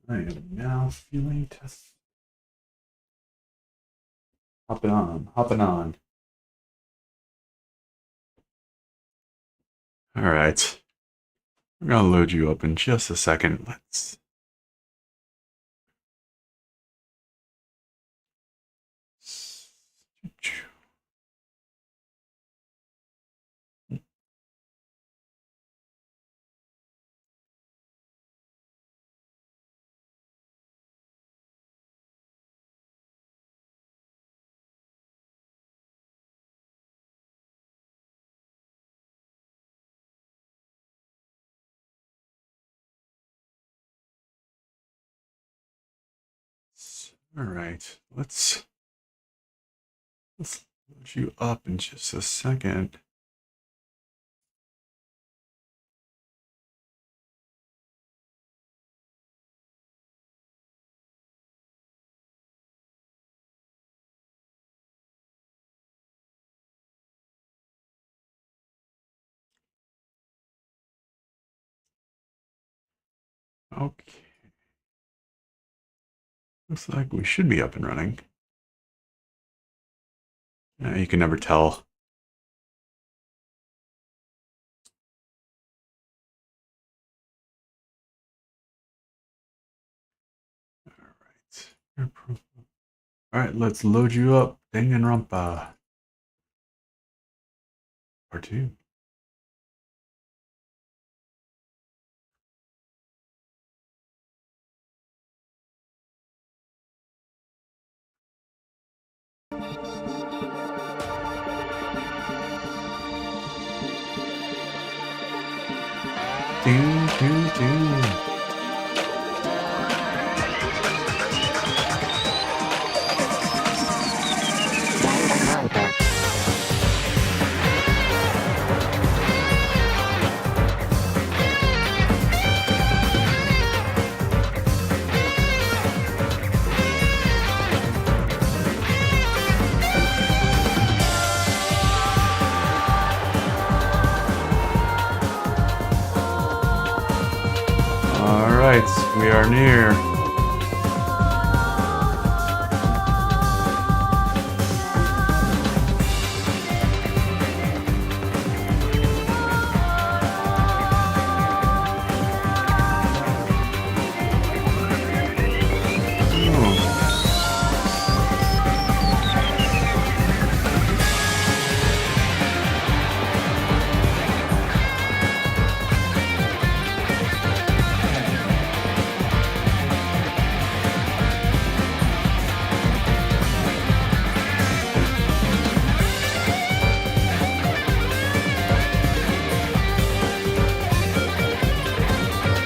I am now feeling test. Hopping on, hopping on. All right. We're gonna load you up in just a second. Let's. All right. Let's load you up in just a second. Okay. Looks like we should be up and running. You can never tell. All right, let's load you up. Danganronpa. Part 2. Doom, doom, doom. Alright, we are near.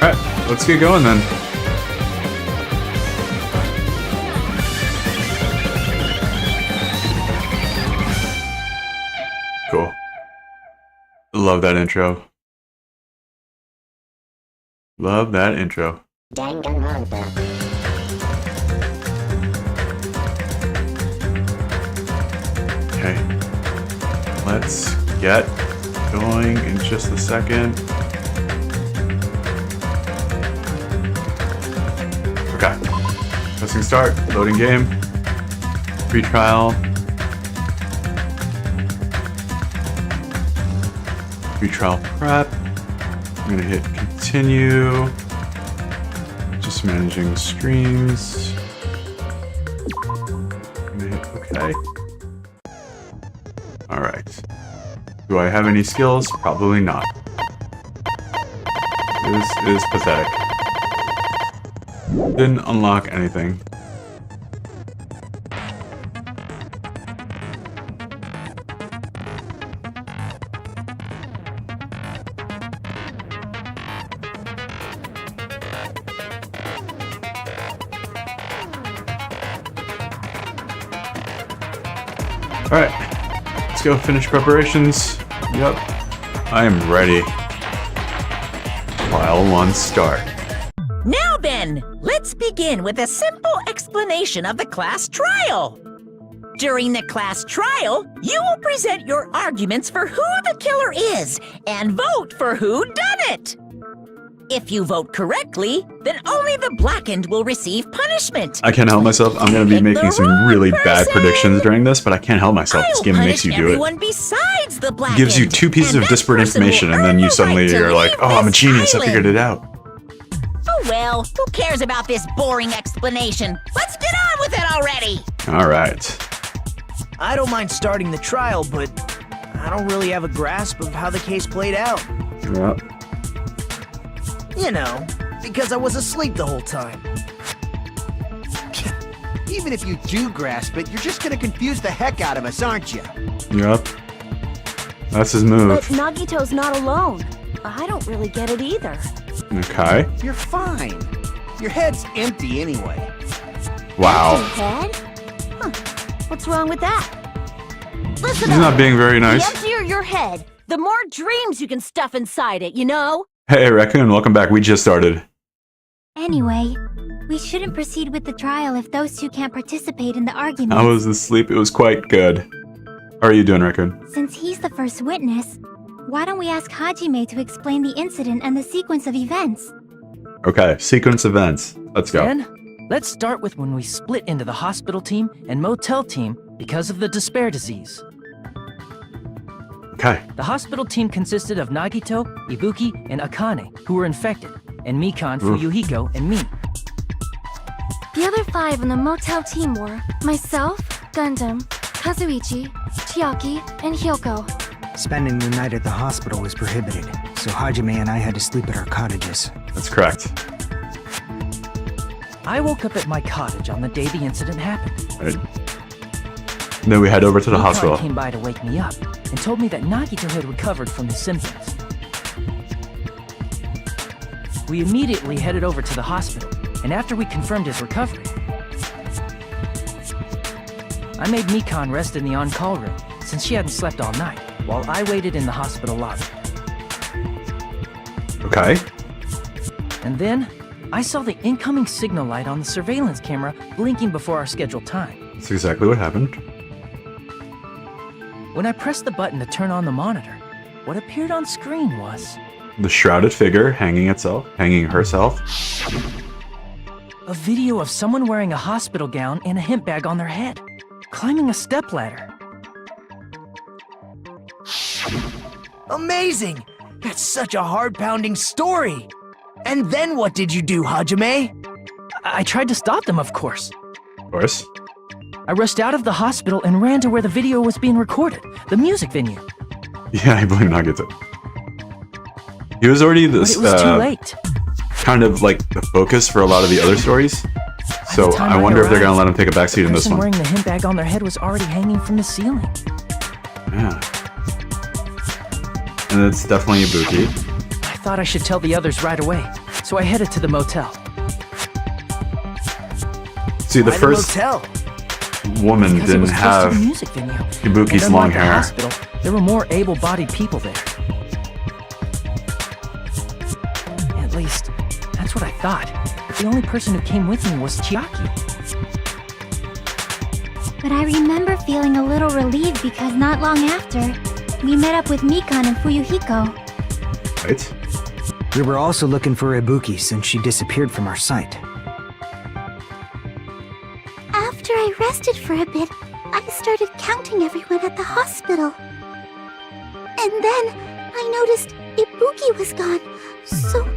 Alright, let's get going then. Cool. Love that intro. Love that intro. Danganronpa. Okay. Let's get going in just a second. Okay. Pressing start. Loading game. Free trial. Free trial prep. I'm gonna hit continue. Just managing streams. I'm gonna hit OK. Alright. Do I have any skills? Probably not. This is pathetic. Didn't unlock anything. Alright, let's go finish preparations. Yep, I am ready. Trial 1 start. Now then, let's begin with a simple explanation of the class trial. During the class trial, you will present your arguments for who the killer is and vote for who done it. If you vote correctly, then only the blackened will receive punishment. I can't help myself. I'm gonna be Pick making the some wrong really bad person. predictions during this, but I can't help myself. This I'll game punish makes you do it. everyone besides the blackened. Gives you 2 pieces and of that disparate person will information, and then earn you the suddenly right to are like, leave oh, I'm a this genius. I island. figured it out. Oh well, who cares about this boring explanation? Let's get on with it already! Alright. I don't mind starting the trial, but I don't really have a grasp of how the case played out. Yep. You know, because I was asleep the whole time. Even if you do grasp it, you're just gonna confuse the heck out of us, aren't you? Yep. That's his But move. Nagito's not alone. I don't really get it either. Okay. You're fine. Your head's empty anyway. Wow. Head? Huh. What's wrong with that? Listen He's up. not being very The nice. emptier your head, the more dreams you can stuff inside it, you know? Hey, Raccoon, welcome back. We just started. Anyway, we shouldn't proceed with the trial if those two can't participate in the argument. I was asleep. It was quite good. How are you doing, Raccoon? Since he's the first witness, why don't we ask Hajime to explain the incident and the sequence of events? Okay, sequence events. Let's go. Then, let's start with when we split into the hospital team and motel team because of the despair disease. Okay. The hospital team consisted of Nagito, Ibuki, and Akane, who were infected, and Mikan, Oof. Fuyuhiko, and me. The other 5 on the motel team were myself, Gundam, Kazuichi, Chiaki, and Hyoko. Spending the night at the hospital was prohibited, so Hajime and I had to sleep at our cottages. That's correct. I woke up at my cottage on the day the incident happened. Right. Then we head over to the Mikan hospital. came by to wake me up and told me that Nagito had recovered from his symptoms. We immediately headed over to the hospital, and after we confirmed his recovery, I made Mikan rest in the on-call room since she hadn't slept all night, while I waited in the hospital lobby. Okay. And then, I saw the incoming signal light on the surveillance camera blinking before our scheduled time. That's exactly what happened. When I pressed the button to turn on the monitor, what appeared on screen was The shrouded figure hanging herself. a video of someone wearing a hospital gown and a hemp bag on their head, climbing a stepladder. Amazing! That's such a heart-pounding story! And then what did you do, Hajime? I tried to stop them, of course. Of course. I rushed out of the hospital and ran to where the video was being recorded, the music venue. Yeah, I blame Nagito. He was already But this it was too late. kind of like the focus for a lot of the other stories. So the time I I wonder if they're gonna arrived, let him take a backseat The in this person one. wearing the hemp bag on their head was already hanging from the ceiling. Yeah. And it's definitely Ibuki. I thought I should tell the others right away, so I headed to the motel. See, the Why first motel? woman Because it didn't was close have to the music venue. Ibuki's And long unlike the hair. hospital, there were more able-bodied people there. At least, that's what I thought. But the only person who came with me was Chiaki. But I remember feeling a little relieved because not long after, we met up with Mikan and Fuyuhiko. Right? We were also looking for Ibuki since she disappeared from our sight. After I rested for a bit, I started counting everyone at the hospital. And then I noticed Ibuki was gone, so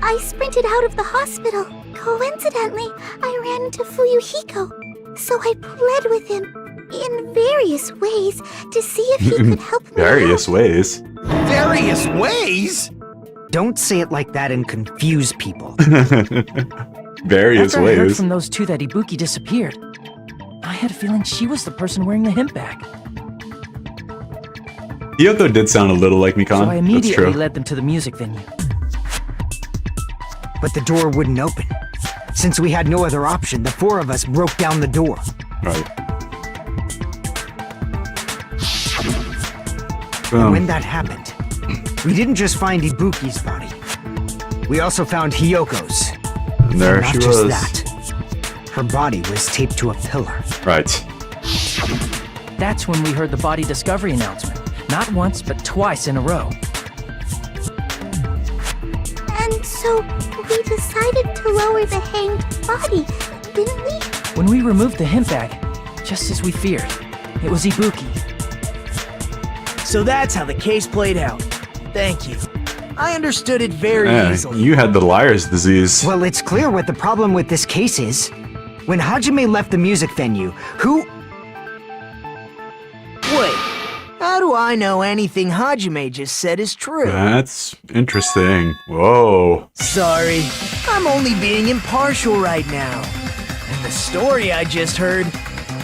I sprinted out of the hospital. Coincidentally, I ran into Fuyuhiko, so I pled with him in various ways to see if he could help me Various out. ways. Various ways? Don't say it like that and confuse people. Various After I heard ways. from those two that Ibuki disappeared, I had a feeling she was the person wearing the hemp bag. Hyoko did sound a little like Mikan. So I That's immediately true. led them to the music venue. But the door wouldn't open. Since we had no other option, the 4 of us broke down the door. Right. And when Boom. that happened, we didn't just find Ibuki's body. We also found Hyoko's. And there Not she just was. that. Her body was taped to a pillar. Right. That's when we heard the body discovery announcement. Not once, but twice in a row. And So, we decided to lower the hanged body, didn't we? When we removed the hemp bag, just as we feared, it was Ibuki. So that's how the case played out. Thank you. I understood it very easily. You had the liar's disease. Well, it's clear what the problem with this case is. When Hajime left the music venue, who... Wait, how do I know anything Hajime just said is true? That's interesting. Whoa. Sorry, I'm only being impartial right now. And the story I just heard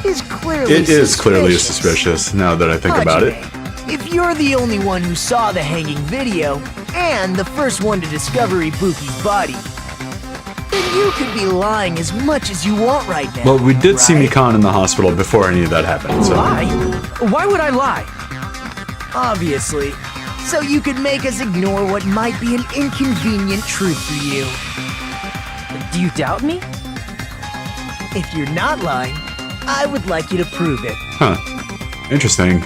is clearly It is clearly suspicious now that I think about it. Hajime, if you're the only one who saw the hanging video, and the first one to discover Ibuki's body, then you could be lying as much as you want right now. Well, we did see right? Mikan in the hospital before any of that happened, so... Lie? Why would I lie? Obviously. So you could make us ignore what might be an inconvenient truth for you. Do you doubt me? If you're not lying, I would like you to prove it. Huh. Interesting.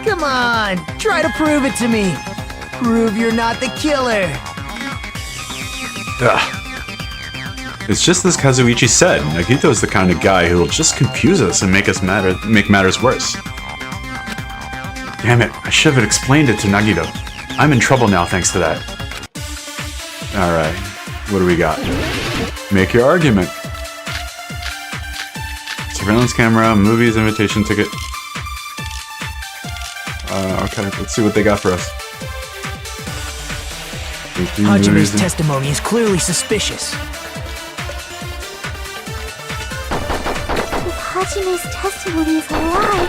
Come on, try to prove it to me. Prove you're not the killer. Ugh. It's just as Kazuichi said, Nagito's the kind of guy who will just confuse us and make matters worse. Damn it, I should have explained it to Nagito. I'm in trouble now thanks to that. Alright, what do we got? Make your argument. Surveillance camera, movies, invitation ticket. Okay, let's see what they got for us. Hajime's testimony is clearly suspicious. If Hajime's testimony is a lie,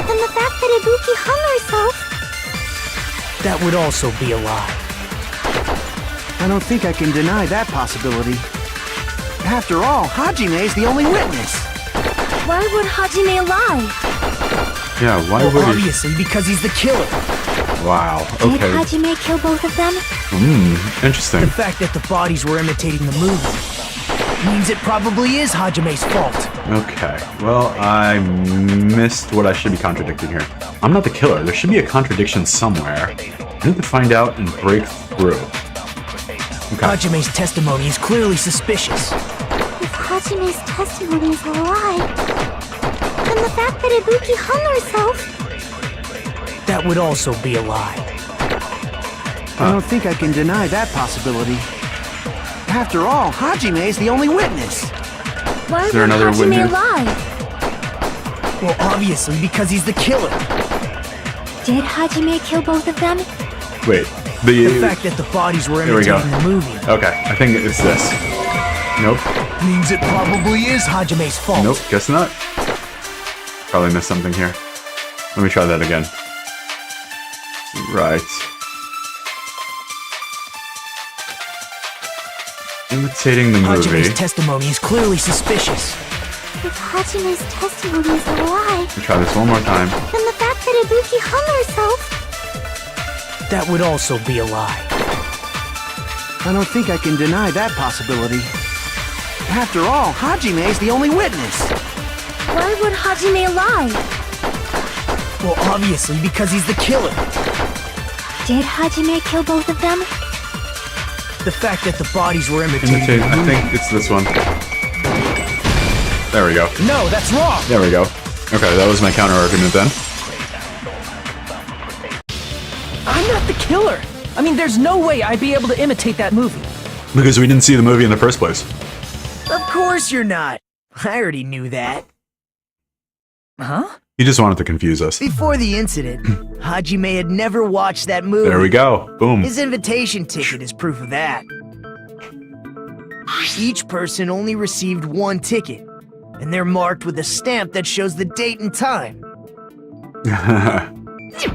then the fact that Ibuki hung herself... That would also be a lie. I don't think I can deny that possibility. After all, Hajime is the only witness. Why would Hajime lie? Yeah, why Well, would he? obviously because he's the killer. Wow, Did okay. Hajime kill both of them? Interesting. The fact that the bodies were imitating the movie means it probably is Hajime's fault. Okay, well, I missed what I should be contradicting here. I'm not the killer. There should be a contradiction somewhere. I need to find out and break through. Okay. Hajime's testimony is clearly suspicious. If Hajime's testimony is a lie, then the fact that Ibuki hung herself... That would also be a lie. I don't think I can deny that possibility. After all, Hajime is the only witness. Why Is there would another Hajime witness? lie? Well, obviously because he's the killer. Did Hajime kill both of them? Wait, The fact that the bodies were Here we go. imitating the movie Okay, I think it's this. Nope. means it probably is Hajime's fault. Nope, guess not. Probably missed something here. Let me try that again. Right. Imitating the movie. Hajime's testimony is clearly suspicious. If Hajime's testimony is a lie, Let me try this one more time. then the fact that Ibuki hung herself... That would also be a lie. I don't think I can deny that possibility. After all, Hajime is the only witness. Why would Hajime lie? Well, obviously because he's the killer. Did Hajime kill both of them? The fact that the bodies were imitating Imitate. the I movie. think it's this one. There we go. No, that's wrong. There we go. Okay, that was my counter argument then. I'm not the killer. I mean, there's no way I'd be able to imitate that movie. Because we didn't see the movie in the first place. Of course you're not. I already knew that. Huh? He just wanted to confuse us. Before the incident, Hajime had never watched that movie. There we go. Boom. His invitation ticket is proof of that. Each person only received one ticket, and they're marked with a stamp that shows the date and time.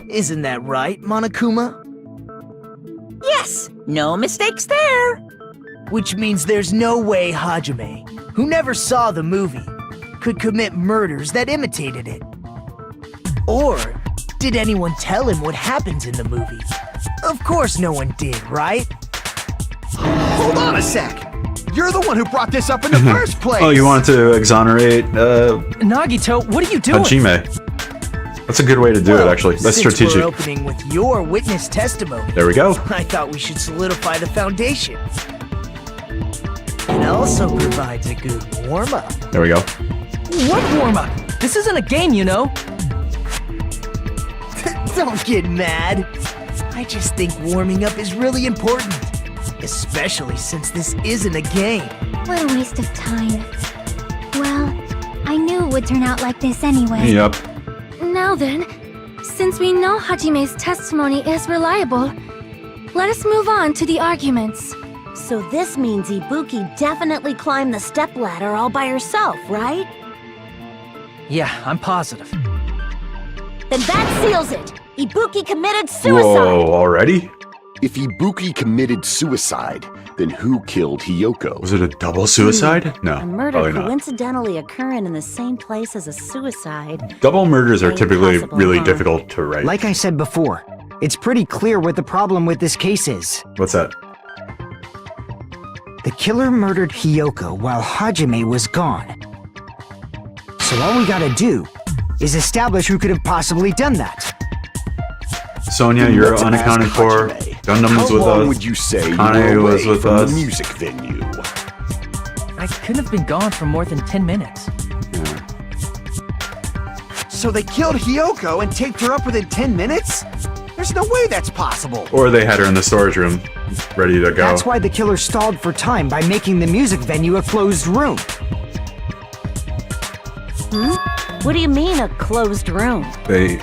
Isn't that right, Monokuma? Yes, no mistakes there. Which means there's no way Hajime, who never saw the movie, could commit murders that imitated it. Or did anyone tell him what happens in the movie? Of course no one did, right? Hold on a sec! You're the one who brought this up in the first place! Oh, you wanted to exonerate Nagito, what are you doing? Hajime. That's a good way to do it, actually. That's Since strategic. we're opening with your witness testimony, There we go. I thought we should solidify the foundation. It also provides a good warm-up. There we go. What warm-up? This isn't a game, you know. Don't get mad. I just think warming up is really important. Especially since this isn't a game. What a waste of time. Well, I knew it would turn out like this anyway. Yep. Now then, since we know Hajime's testimony is reliable, let us move on to the arguments. So this means Ibuki definitely climbed the stepladder all by herself, right? Yeah, I'm positive. Then that seals it! Ibuki committed suicide! Whoa, already? If Ibuki committed suicide, then who killed Hiyoko? Was it a double suicide? No, A murder probably not. coincidentally occurring in the same place as a suicide. Double murders are typically Impossible, really huh? difficult to write. Like I said before, it's pretty clear what the problem with this case is. What's that? The killer murdered Hiyoko while Hajime was gone. So all we gotta do is establish who could have possibly done that. Sonia, you're Let's unaccounted ask for. Hajime. Gundam was How with long us. would you say you Kane were was away with from us. the music venue? I couldn't have been gone for more than 10 minutes. So they killed Hiyoko and taped her up within 10 minutes? There's no way that's possible. Or they had her in the storage room, ready to go. That's why the killer stalled for time by making the music venue a closed room. What do you mean, a closed room? They...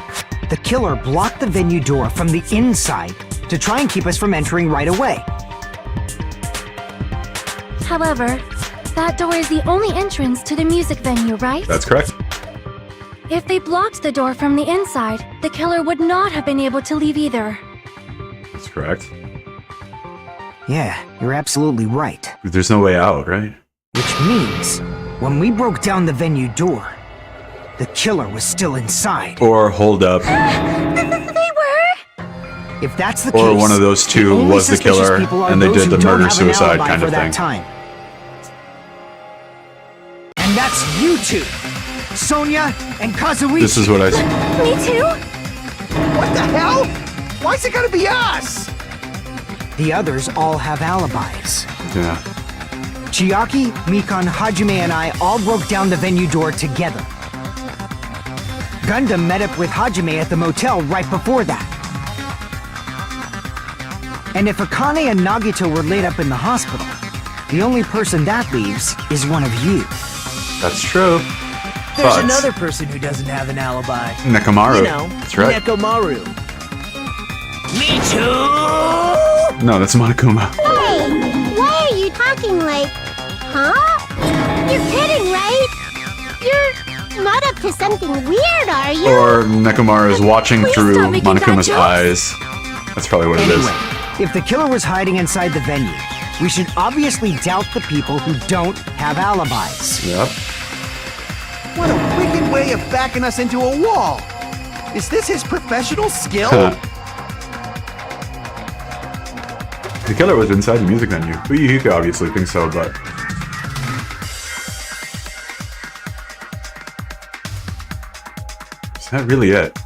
The killer blocked the venue door from the inside to try and keep us from entering right away. However, that door is the only entrance to the music venue, right? That's correct. If they blocked the door from the inside, the killer would not have been able to leave either. That's correct. Yeah, you're absolutely right. There's no way out, right? Which means, when we broke down the venue door, the killer was still inside. Or hold up. If that's the case, Or one of those two the only was the suspicious killer, people are and they those did who the don't have an murder-suicide alibi kind for of that thing. time. And that's you two, Sonia and Kazuichi. This is what I... Me too? What the hell? Why's it gotta be us? The others all have alibis. Yeah. Chiaki, Mikan, Hajime, and I all broke down the venue door together. Gundam met up with Hajime at the motel right before that. And if Akane and Nagito were laid up in the hospital, the only person that leaves is one of you. That's true. There's But- another person who doesn't have an alibi. Nekomaru. You know, That's right. Nekomaru. Me too! No, that's Monokuma. Hey, why are you talking like, huh? You're kidding, right? You're not up to something weird, are you? Or Nekomaru is watching Please through stop making bad Monokuma's jokes. eyes. That's probably what it is. Anyway, if the killer was hiding inside the venue, we should obviously doubt the people who don't have alibis. Yep. What a wicked way of backing us into a wall. Is this his professional skill? The killer was inside the music venue. Uyuhiko obviously thinks so, but... Is that really it?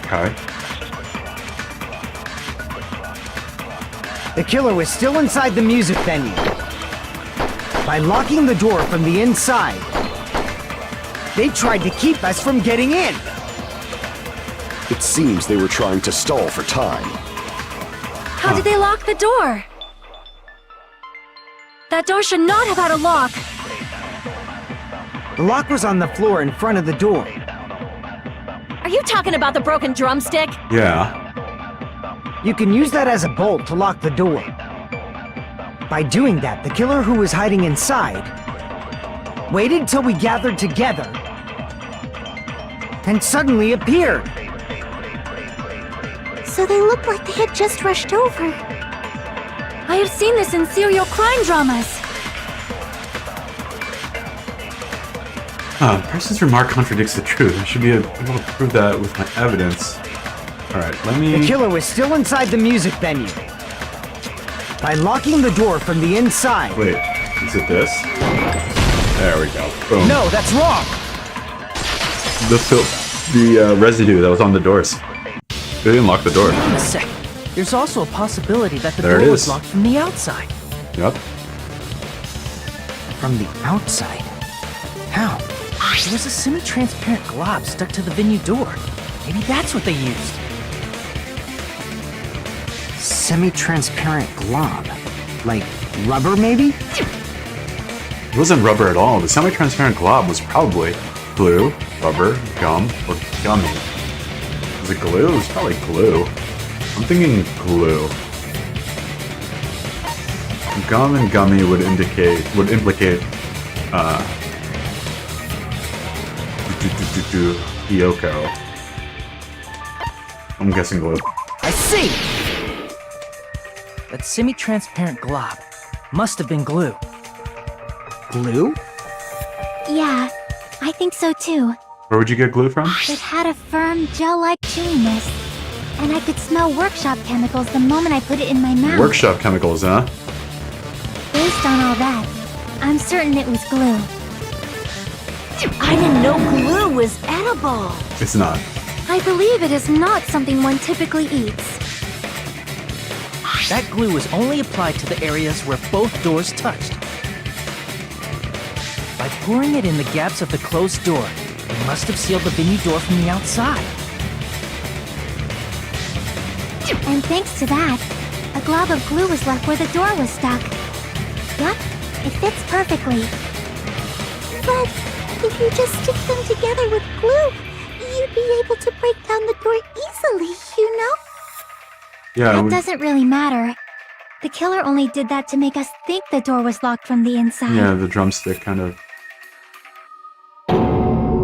Okay. The killer was still inside the music venue. By locking the door from the inside, they tried to keep us from getting in. It seems they were trying to stall for time. How did they lock the door? That door should not have had a lock. The lock was on the floor in front of the door. Are you talking about the broken drumstick? Yeah. You can use that as a bolt to lock the door. By doing that, the killer who was hiding inside waited till we gathered together and suddenly appeared. So they looked like they had just rushed over. I have seen this in serial crime dramas. Person's remark contradicts the truth. I should be able to prove that with my evidence. Alright, let me... The killer was still inside the music venue. By locking the door from the inside. Wait, is it this? There we go. Boom. No, that's wrong! The residue that was on the doors. They didn't lock the door. Wait a sec. There's also a possibility that the There it door was is. locked from the outside. Yep. From the outside? How? There was a semi-transparent glob stuck to the venue door. Maybe that's what they used. Semi-transparent glob. Like rubber, maybe? It wasn't rubber at all. The semi-transparent glob was probably glue, rubber, gum, or gummy. Was it glue? It was probably glue. I'm thinking glue. Gum and gummy would implicate Hiyoko. I'm guessing glue. I see! That semi-transparent glob must have been glue. Glue? Yeah, I think so too. Where would you get glue from? It had a firm, gel-like chewiness. And I could smell workshop chemicals the moment I put it in my mouth. Workshop chemicals, huh? Based on all that, I'm certain it was glue. I didn't know glue was edible. It's not. I believe it is not something one typically eats. That glue was only applied to the areas where both doors touched. By pouring it in the gaps of the closed door, it must have sealed the venue door from the outside. And thanks to that, a glob of glue was left where the door was stuck. Yep, it fits perfectly. But if you just stick them together with glue, you'd be able to break down the door easily, you know? Yeah. That doesn't really matter. The killer only did that to make us think the door was locked from the inside. Yeah, the drumstick kind of.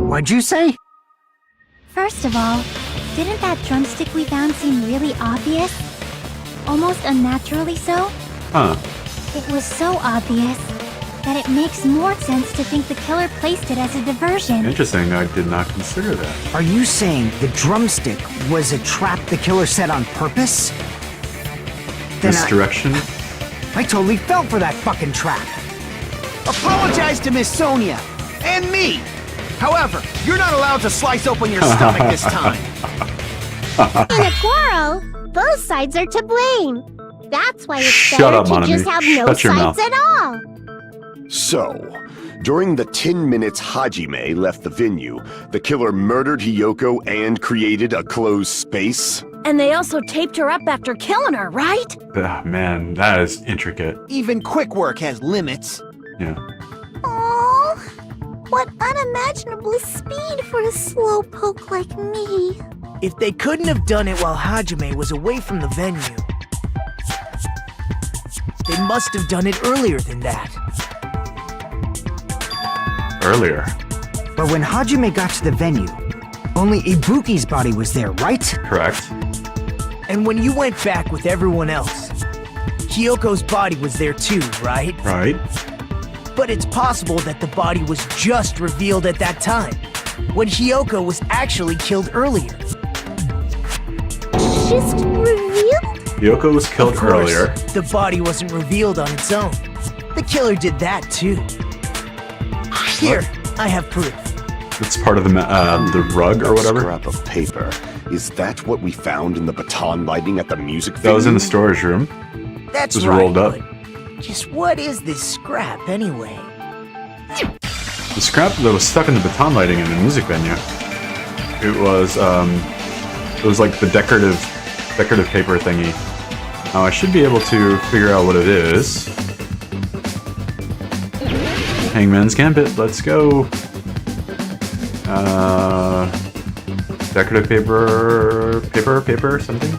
What'd you say? First of all, didn't that drumstick we found seem really obvious? Almost unnaturally so? Huh. It was so obvious that it makes more sense to think the killer placed it as a diversion. Interesting. I did not consider that. Are you saying the drumstick was a trap the killer set on purpose? Then Misdirection? I totally fell for that fucking trap. Apologize to Miss Sonia and me. However, you're not allowed to slice open your stomach this time. In a quarrel, both sides are to blame. That's why it's Shut better up, to Monami. just have no Shut your sides mouth. at all. So, during the 10 minutes Hajime left the venue, the killer murdered Hiyoko and created a closed space? And they also taped her up after killing her, right? Ah, man, that is intricate. Even quick work has limits. Yeah. Oh, what unimaginable speed for a slowpoke like me. If they couldn't have done it while Hajime was away from the venue, they must have done it earlier than that. Earlier. But when Hajime got to the venue, only Ibuki's body was there, right? Correct. And when you went back with everyone else, Hiyoko's body was there too, right? Right. But it's possible that the body was just revealed at that time, when Hiyoko was actually killed earlier. Just revealed? Hiyoko was killed Of course, earlier. the body wasn't revealed on its own. The killer did that too. Here, I have proof. It's part of the rug or whatever. Scrap of paper. Is that what we found in the baton lighting at the music venue? That was in the storage room. That's Just right, rolled up. but just what is this scrap anyway? The scrap that was stuck in the baton lighting in the music venue. It was like the decorative paper thingy. Now I should be able to figure out what it is. Hangman's Gambit, let's go. Decorative paper, something.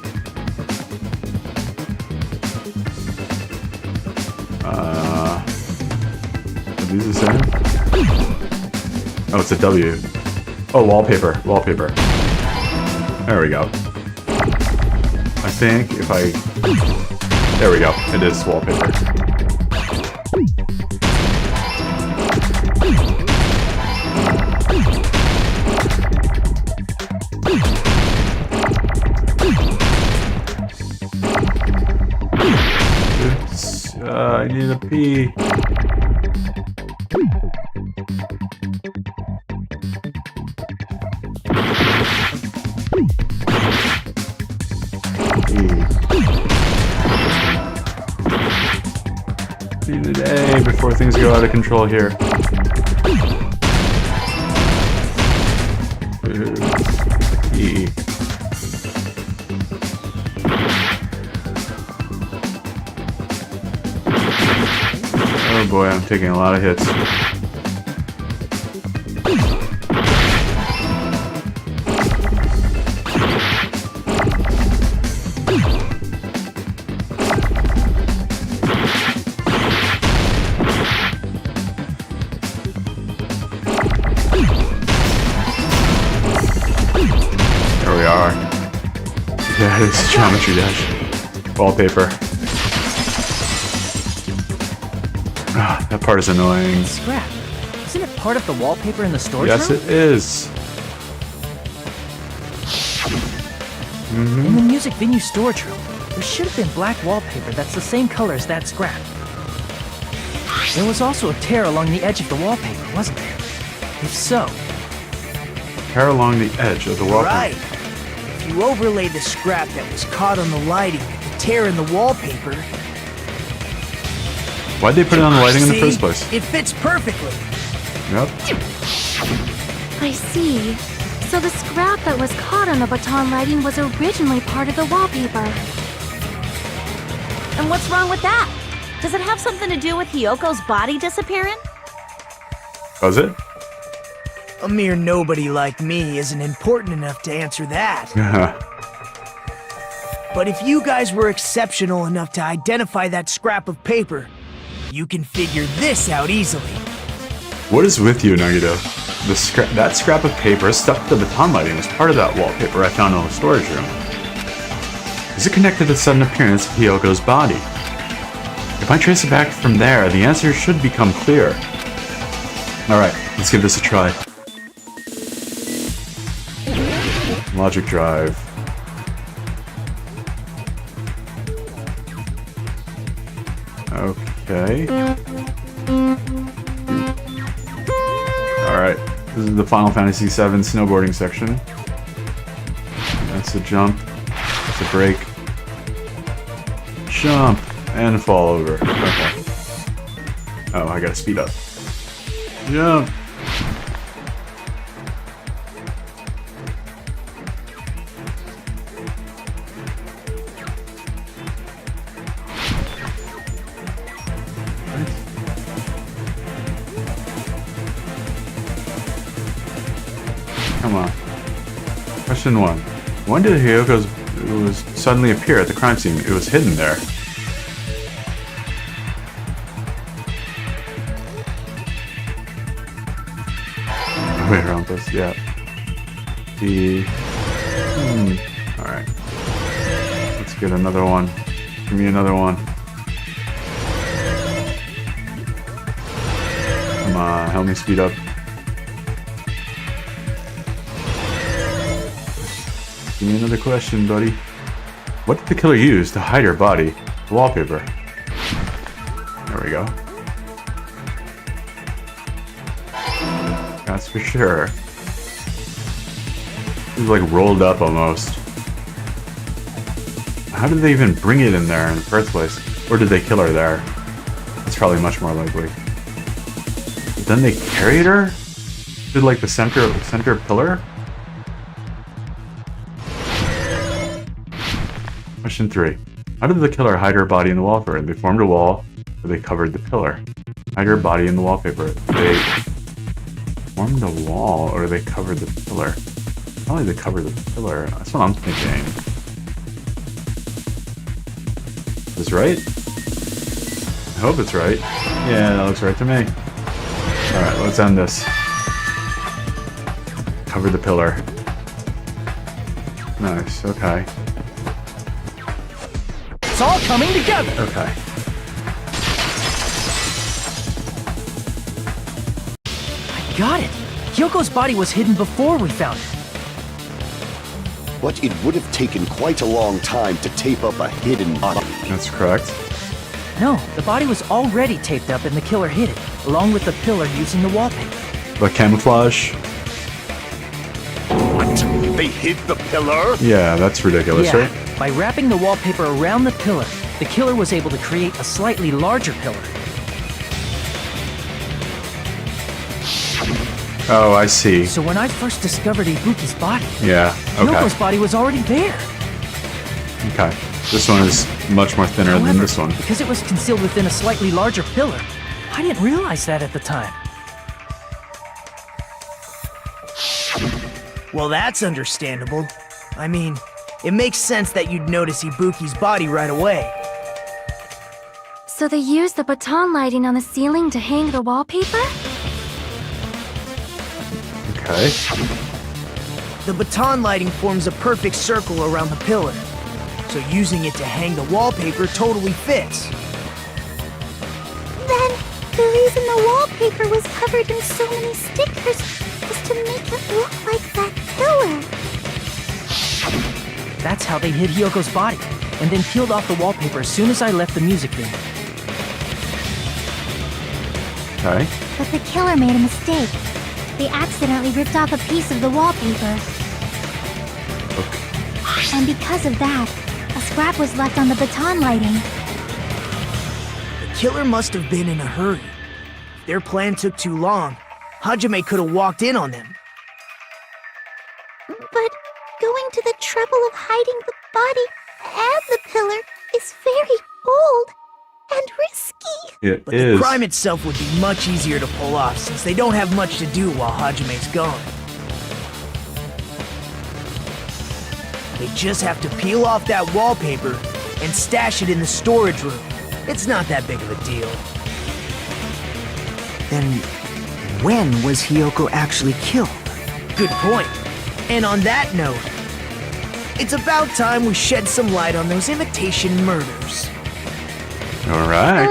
Are these the same? Oh, it's a W. Oh, wallpaper. There we go. I think if I... There we go. It is wallpaper. I need to pee. Need an A before things go out of control here. E. Oh boy, I'm taking a lot of hits. There we are. Yeah, it's Geometry Dash. Wallpaper. Ah, that part is annoying. Scrap. Isn't it part of the wallpaper in the storage Yes, room? it is. In the music venue storage room, there should have been black wallpaper that's the same color as that scrap. There was also a tear along the edge of the wallpaper, wasn't there? If so, Tear along the edge of the wallpaper. Right. If you overlay the scrap that was caught on the lighting with the tear in the wallpaper, Why'd they put it on the lighting in the see? first place? It fits perfectly. Yep. I see. So the scrap that was caught on the baton lighting was originally part of the wallpaper. And what's wrong with that? Does it have something to do with Hyoko's body disappearing? Was it? A mere nobody like me isn't important enough to answer that. But if you guys were exceptional enough to identify that scrap of paper, you can figure this out easily. What is with you, Nagito? That scrap of paper stuck to the baton lighting was part of that wallpaper I found in the storage room. Is it connected to the sudden appearance of Hyoko's body? If I trace it back from there, the answer should become clear. Alright, let's give this a try. Logic drive. Okay. Alright, this is the Final Fantasy VII snowboarding section. That's a jump. That's a break. Jump! And fall over. Okay. Oh, I gotta speed up. Jump! Come on. Question 1. When did Hyoko's suddenly appear at the crime scene? It was hidden there. Way around this, yeah. Alright. Let's get another one. Give me another one. Come on, help me speed up. Give me another question, buddy. What did the killer use to hide her body? The wallpaper. There we go. That's for sure. It was like rolled up almost. How did they even bring it in there in the first place? Or did they kill her there? That's probably much more likely. But then they carried her to like the center pillar? Question 3. How did the killer hide her body in the wallpaper? They formed a wall, or they covered the pillar? Hide her body in the wallpaper. They formed a wall, or they covered the pillar? Probably they covered the pillar. That's what I'm thinking. Is this right? I hope it's right. Yeah, that looks right to me. Alright, let's end this. Cover the pillar. Nice, okay. it's all coming together. Okay. I got it. Hyoko's body was hidden before we found it. But it would have taken quite a long time to tape up a hidden body. That's correct. No, the body was already taped up and the killer hid it, along with the pillar using the wallpaper. But camouflage? What? They hid the pillar? Yeah, that's ridiculous, right? By wrapping the wallpaper around the pillar, the killer was able to create a slightly larger pillar. Oh, I see. So when I first discovered Ibuki's body, Yeah, Yoko's okay. body was already there. Okay. This one is much more thinner than However, this one. because it was concealed within a slightly larger pillar, I didn't realize that at the time. Well, that's understandable. I mean, it makes sense that you'd notice Ibuki's body right away. So they used the baton lighting on the ceiling to hang the wallpaper? Okay. The baton lighting forms a perfect circle around the pillar, so using it to hang the wallpaper totally fits. Then, the reason the wallpaper was covered in so many stickers was to make it look like that pillar. That's how they hid Hyoko's body, and then peeled off the wallpaper as soon as I left the music venue. Okay. But the killer made a mistake. They accidentally ripped off a piece of the wallpaper. And because of that, a scrap was left on the baton lighting. The killer must have been in a hurry. If their plan took too long, Hajime could have walked in on them. But going to the trouble of hiding the body and the pillar is very bold and risky. It But is. the crime itself would be much easier to pull off since they don't have much to do while Hajime's gone. They just have to peel off that wallpaper and stash it in the storage room. It's not that big of a deal. Then, when was Hiyoko actually killed? Good point. And on that note, it's about time we shed some light on those imitation murders. All right.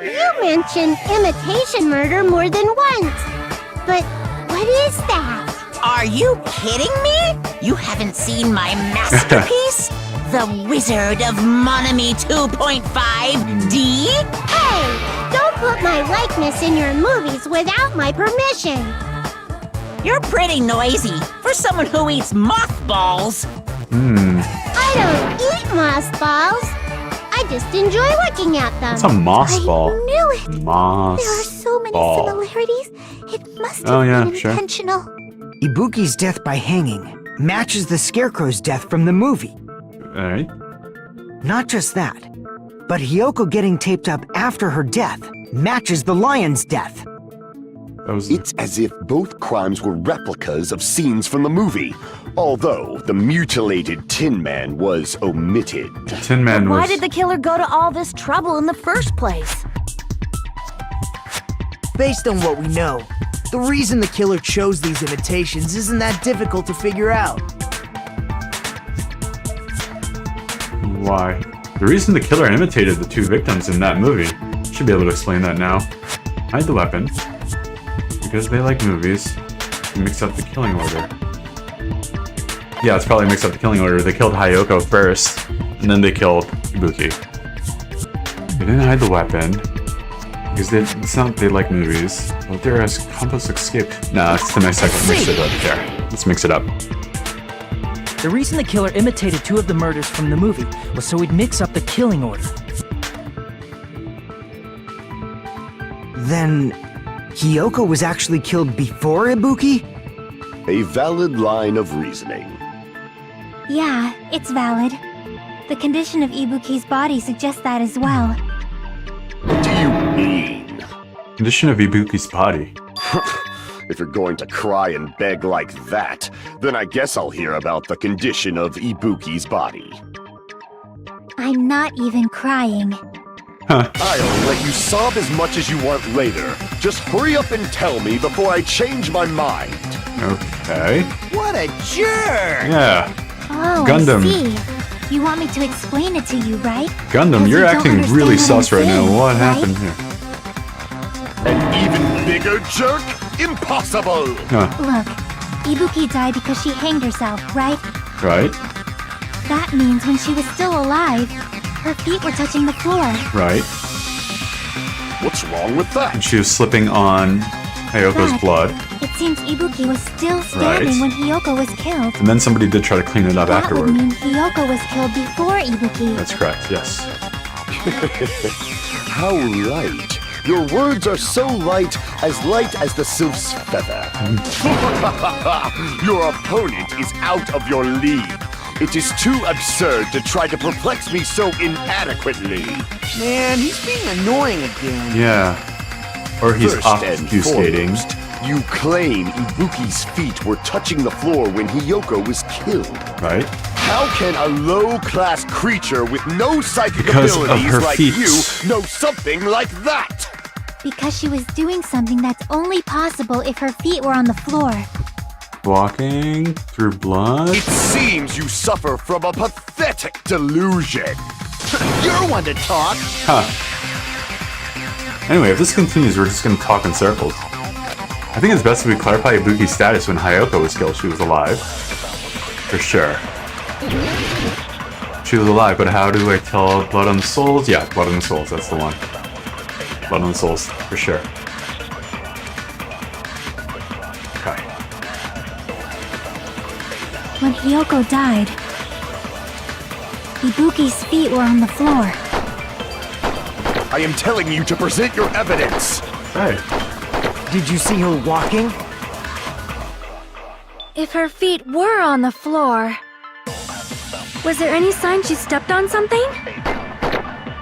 You mentioned imitation murder more than once. But what is that? Are you kidding me? You haven't seen my masterpiece? The Wizard of Monami 2.5D? Hey, don't put my likeness in your movies without my permission. You're pretty noisy for someone who eats mothballs. I don't eat mothballs. I just enjoy looking at them. It's a moss ball. I knew it. Moss There are so many ball. similarities. It must have Oh, yeah, been sure. intentional. Ibuki's death by hanging matches the Scarecrow's death from the movie. All right. Not just that, but Hiyoko getting taped up after her death matches the lion's death. That was. It's as if both crimes were replicas of scenes from the movie, although the mutilated Tin Man was omitted. Tin Man Why was. did the killer go to all this trouble in the first place? Based on what we know, the reason the killer chose these imitations isn't that difficult to figure out. Why? The reason the killer imitated the two victims in that movie. Should be able to explain that now. Hide the weapon. Because they like movies. Mix up the killing order. Yeah, it's probably mixed up the killing order. They killed Hayoko first, and then they killed Ibuki. They didn't hide the weapon. Because it's not they like movies. But there is Campos escaped. Nah, it's the next second. Mix it up there. Let's mix it up. The reason the killer imitated two of the murders from the movie was so he'd mix up the killing order. Then, Hiyoko was actually killed before Ibuki? A valid line of reasoning. Yeah, it's valid. The condition of Ibuki's body suggests that as well. What do you mean? Condition of Ibuki's body. If you're going to cry and beg like that, then I guess I'll hear about the condition of Ibuki's body. I'm not even crying. I'll let you sob as much as you want later. Just hurry up and tell me before I change my mind. Okay. What a jerk! Yeah. Oh, Gundam. I see. You want me to explain it to you, right? Gundam, 'Cause you're you don't acting understand really what I'm sus right now. saying, What right? happened here? An even bigger jerk? Impossible! Look, Ibuki died because she hanged herself, right? Right? That means when she was still alive, her feet were touching the floor. Right. What's wrong with that? And she was slipping on Hayoko's But blood. It seems Ibuki was still standing Right. when Hiyoko was killed. And then somebody did try to clean it up That afterward. would mean Hiyoko was killed before Ibuki. That's correct, yes. How light. Your words are so light as the sylph's feather. Your opponent is out of your league. It is too absurd to try to perplex me so inadequately. Man, he's being annoying again. Yeah. Or he's First and obfuscating. foremost, you claim Ibuki's feet were touching the floor when Hiyoko was killed. Right? How can a low-class creature with no psychic Because of abilities her like feet. you know something like that? Because she was doing something that's only possible if her feet were on the floor. Walking through blood? It seems you suffer from a pathetic delusion. You're one to talk. Huh. Anyway, if this continues, we're just gonna talk in circles. I think it's best if we clarify Ibuki's status when Hayako was killed. She was alive. For sure. She was alive, but how do I tell Blood on the Souls? Yeah, Blood on the Souls, that's the one. Blood on the Souls, for sure. Okay. When Hiyoko died, Ibuki's feet were on the floor. I am telling you to present your evidence. Hey. Did you see her walking? If her feet were on the floor, was there any sign she stepped on something?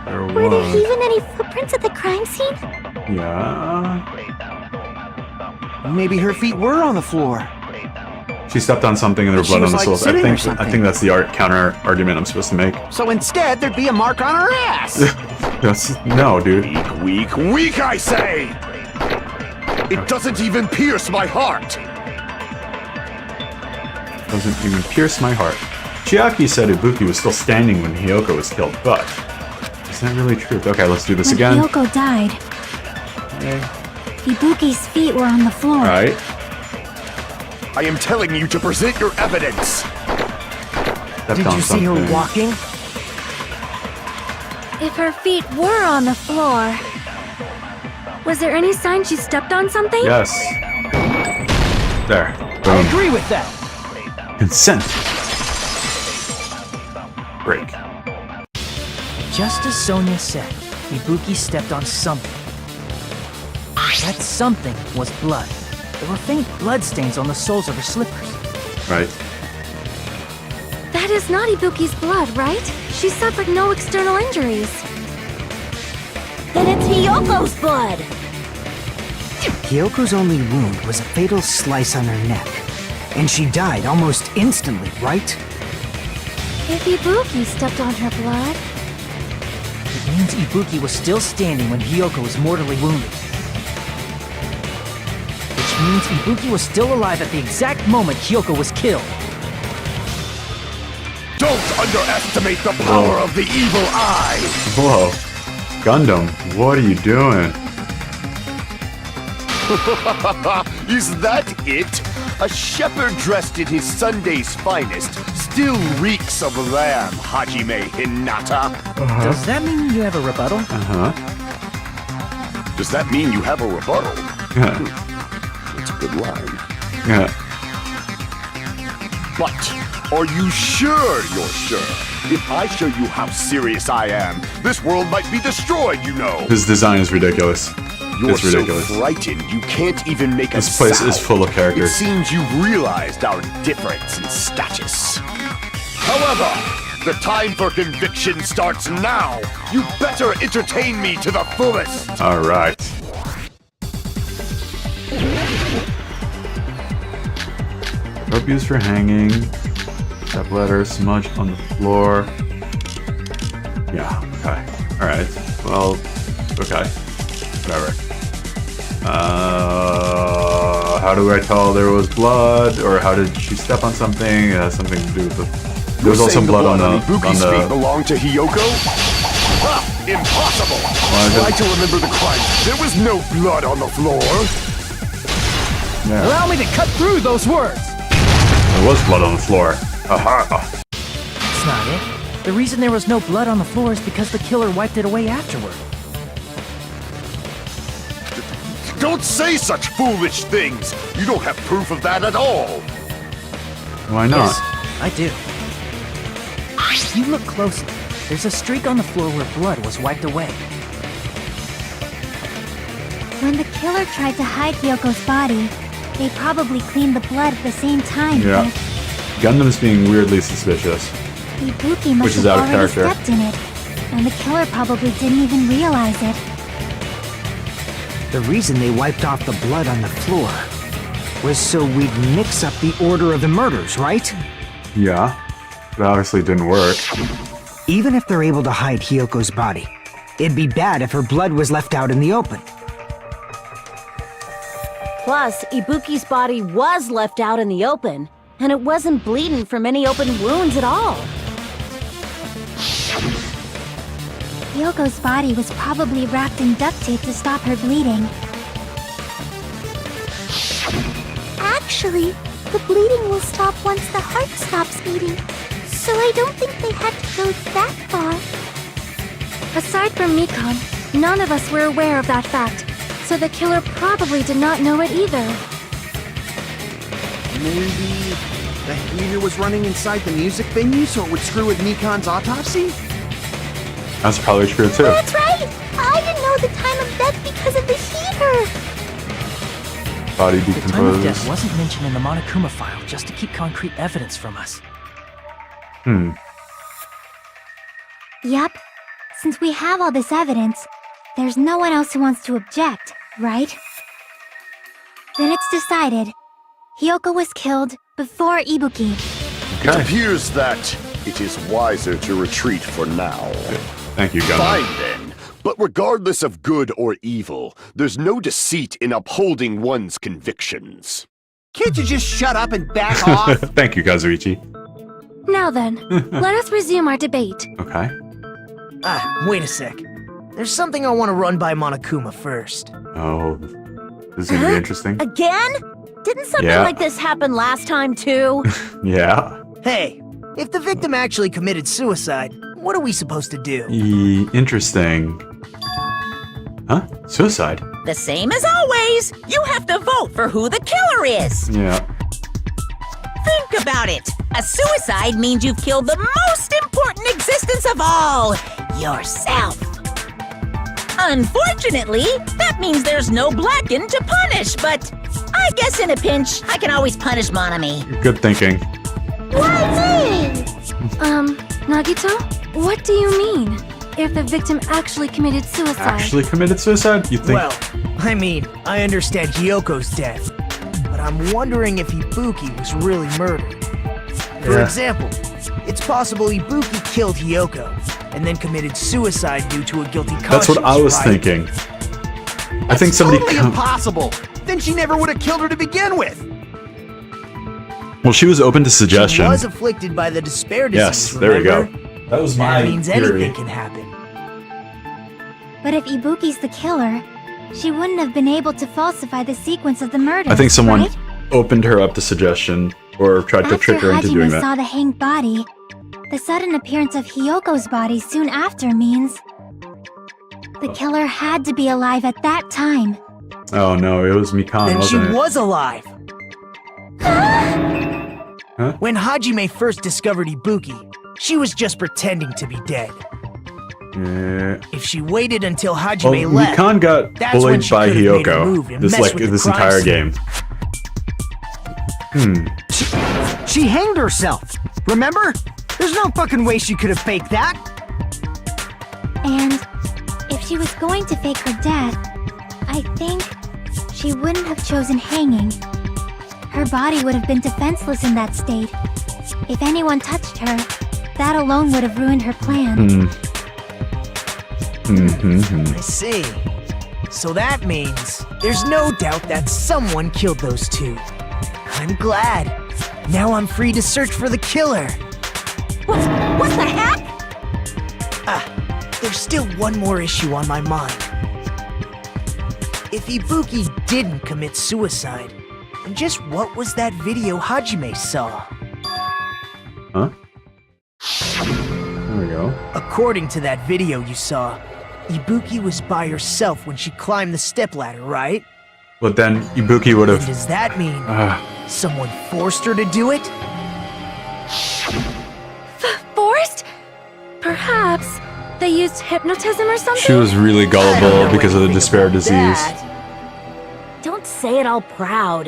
There Were there was. even any footprints at the crime scene? Yeah. Maybe her feet were on the floor. She stepped on something and there was She blood was, on the like, souls. sitting or I something. think that's the counter argument I'm supposed to make. So instead, there'd be a mark on her ass. No, dude. Weak, I say! It doesn't even pierce my heart. Doesn't even pierce my heart. Chiaki said Ibuki was still standing when Hiyoko was killed, but is that really true? Okay, let's do this When again. Hiyoko died, Okay. Ibuki's feet were on the floor. All right. I am telling you to present your evidence. Stepped Did on you see her something. walking? If her feet were on the floor, was there any sign she stepped on something? Yes. There. I Boom. agree with that. Consent. Break. Just as Sonia said, Ibuki stepped on something. That something was blood. There were faint blood stains on the soles of her slippers. Right. That is not Ibuki's blood, right? She suffered no external injuries. Then it's Hiyoko's blood! Hyoko's only wound was a fatal slice on her neck. And she died almost instantly, right? If Ibuki stepped on her blood, It means Ibuki was still standing when Hiyoko was mortally wounded. Which means Ibuki was still alive at the exact moment Hiyoko was killed. Don't underestimate the power of the evil eye. Whoa. Gundam, what are you doing? Is that it? A shepherd dressed in his Sunday's finest still reeks of lamb, Hajime Hinata. Does that mean you have a rebuttal? Uh-huh. Does that mean you have a rebuttal? Yeah. That's a good line. Yeah. But are you sure you're sure? If I show you how serious I am, this world might be destroyed, you know. His design is ridiculous. You're It's ridiculous. so frightened you can't even make This a place sound. is full of It characters. seems you've realized our difference in status. However, the time for conviction starts now. You better entertain me to the fullest. All right. Rope used for hanging. Step ladder smudge on the floor. Yeah, okay. Alright. Well, okay. Whatever. How do I tell there was blood? Or how did she step on something? It has something to do with the... There was also Saying blood on the... Ibuki's feet belonged to Hiyoko? Ha! Impossible! Try to remember the crime. There was no blood on the floor. Yeah. Allow me to cut through those words! There was blood on the floor. Aha! That's not it. The reason there was no blood on the floor is because the killer wiped it away afterward. Don't say such foolish things! You don't have proof of that at all! Why not? Yes, I do. If you look closely, there's a streak on the floor where blood was wiped away. When the killer tried to hide Hyoko's body, they probably cleaned the blood at the same time. Yeah. Gundam's being weirdly suspicious. Ibuki must Which is have out of already character. stepped in it, and the killer probably didn't even realize it. The reason they wiped off the blood on the floor was so we'd mix up the order of the murders, right? Yeah. But obviously it didn't work. Even if they're able to hide Hyoko's body, it'd be bad if her blood was left out in the open. Plus, Ibuki's body was left out in the open, and it wasn't bleeding from any open wounds at all. Hyoko's body was probably wrapped in duct tape to stop her bleeding. Actually, the bleeding will stop once the heart stops beating, so I don't think they had to go that far. Aside from Mikon, none of us were aware of that fact, so the killer probably did not know it either. Maybe the heater was running inside the music venue so it would screw with Mikon's autopsy? That's probably true too. That's right! I didn't know the time of death because of the heater! Body The time of decomposed. death wasn't mentioned in the Monokuma file just to keep concrete evidence from us. Yup. Since we have all this evidence, there's no one else who wants to object, right? Then it's decided. Hyoko was killed before Ibuki. It Okay. appears that it is wiser to retreat for now. Thank you, Gundam. Fine then. But regardless of good or evil, there's no deceit in upholding one's convictions. Can't you just shut up and back off? Thank you, Kazuichi. Now then, let us resume our debate. Okay. Wait a sec. There's something I want to run by Monokuma first. Oh, this is gonna be interesting. Again? Didn't something Yeah. like this happen last time too? Yeah. Hey, if the victim actually committed suicide, what are we supposed to do? Interesting. Huh? Suicide? The same as always. You have to vote for who the killer is. Yeah. Think about it. A suicide means you've killed the most important existence of all, yourself. Unfortunately, that means there's no Blacken to punish, but I guess in a pinch, I can always punish Monami. Good thinking. Nagito? What do you mean? If the victim actually committed suicide? Actually committed suicide? You think? Well, I mean, I understand Hyoko's death, but I'm wondering if Ibuki was really murdered. For Yeah. example, it's possible Ibuki killed Hyoko and then committed suicide due to a guilty conscience. That's what I was right? thinking. I think somebody. Totally impossible! Then she never would have killed her to begin with! Well, she was open to She suggestion. was afflicted by the despair disease. Yes, there we go. remember? That was my That means theory. anything can happen. But if Ibuki's the killer, she wouldn't have been able to falsify the sequence of the murders, I think someone right? opened her up to suggestion or tried to trick her into doing Hajime that. saw the hanged body, the sudden appearance of Hyoko's body soon after means the killer had to be alive at that time. Oh no, it was Mikan, Then she wasn't it? was alive. Huh? When Hajime first discovered Ibuki, she was just pretending to be dead. Yeah. If she waited until Well, Hajime left, Mikan got that's when bullied she by could've made a move Hyoko. and This messed with the this crime entire scene. game. She hanged herself. Remember? There's no fucking way she could have faked that. and if she was going to fake her death, I think she wouldn't have chosen hanging. Her body would have been defenseless in that state. If anyone touched her, that alone would have ruined her plan. I see. So that means there's no doubt that someone killed those two. I'm glad. Now I'm free to search for the killer. What the heck? There's still one more issue on my mind. If Ibuki didn't commit suicide, then just what was that video Hajime saw? Huh? There we No? According to that video you saw, Ibuki was by herself when she climbed the stepladder, right? But then Ibuki would And have... does that mean someone forced her to do it? Forced? Perhaps they used hypnotism or something? She was really I don't gullible know because of the anything despair about disease. that. Don't say it all proud.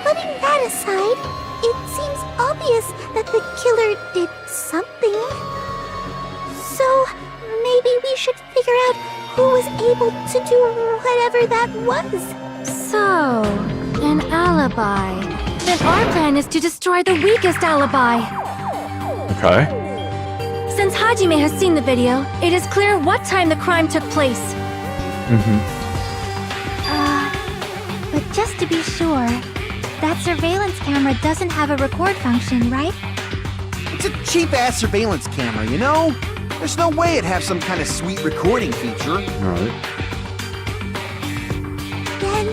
Putting that aside, it seems obvious that the killer did something. So, maybe we should figure out who was able to do whatever that was. So, an alibi. Then our plan is to destroy the weakest alibi. Okay. Since Hajime has seen the video, it is clear what time the crime took place. But just to be sure, that surveillance camera doesn't have a record function, right? It's a cheap-ass surveillance camera, you know? There's no way it'd have some kind of sweet recording feature. Alright. Then,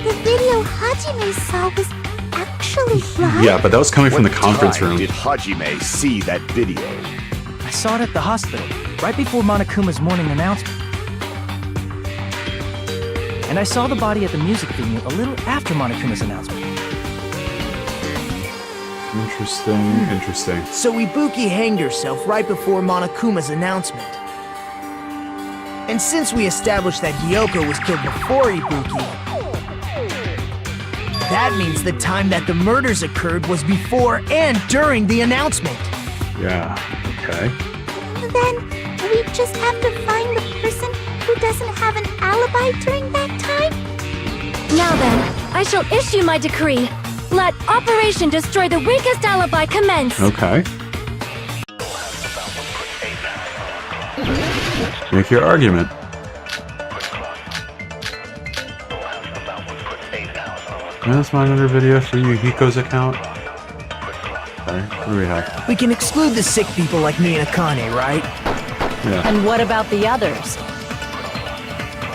the video Hajime saw was actually live? Yeah, but that was coming from the What conference time room. did Hajime see that video? I saw it at the hospital, right before Monokuma's morning announcement. And I saw the body at the music venue a little after Monokuma's announcement. Interesting. So Ibuki hanged herself right before Monokuma's announcement. And since we established that Hyoko was killed before Ibuki, that means the time that the murders occurred was before and during the announcement. Yeah, okay. Then, we just have to find the person who doesn't have an alibi during that time? Now then, I shall issue my decree. Let Operation Destroy the Weakest Alibi commence. Okay. Make your argument. Let's find another video for Yuhiko's account. Okay, what do we have? We can exclude the sick people like me and Akane, right? Yeah. And what about the others?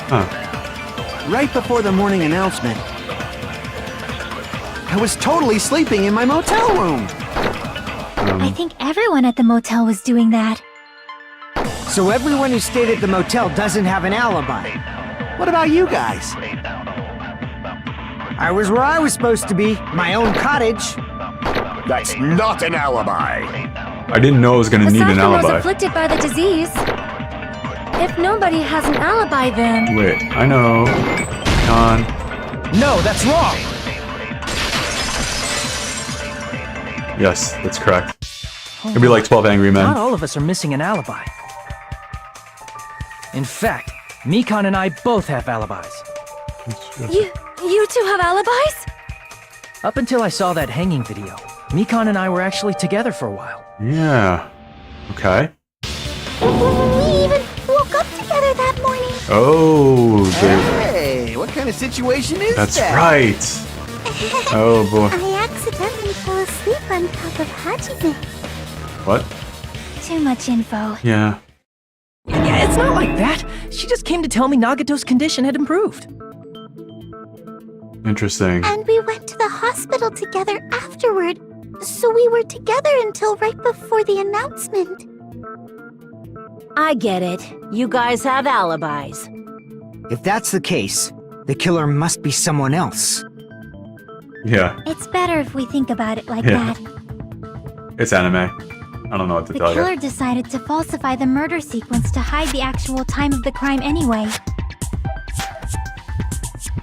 Huh. Right before the morning announcement, I was totally sleeping in my motel room. I think everyone at the motel was doing that. So everyone who stayed at the motel doesn't have an alibi. What about you guys? I was where I was supposed to be, my own cottage. That's not an alibi. I didn't know I was gonna need Aside an from those alibi. afflicted by the disease. If nobody has an alibi, then Wait, I know. Con. No, that's wrong! Yes, that's correct. It'd be like 12 Angry Men. Not all of us are missing an alibi. In fact, Mikan and I both have alibis. you two have alibis? Up until I saw that hanging video, Mikan and I were actually together for a while. Yeah. Okay. We even woke up together that morning. Oh, Hey, what kind of situation is that's that? right. Oh boy. I accidentally fell asleep on top of Hajime. What? Too much info. Yeah. Yeah, it's not like that. She just came to tell me Nagato's condition had improved. Interesting. And we went to the hospital together afterward. So we were together until right before the announcement. I get it. You guys have alibis. If that's the case, the killer must be someone else. Yeah, It's better if we think about it like Yeah. that. it's anime. I don't know what to The tell killer you. decided to falsify the murder sequence to hide the actual time of the crime anyway.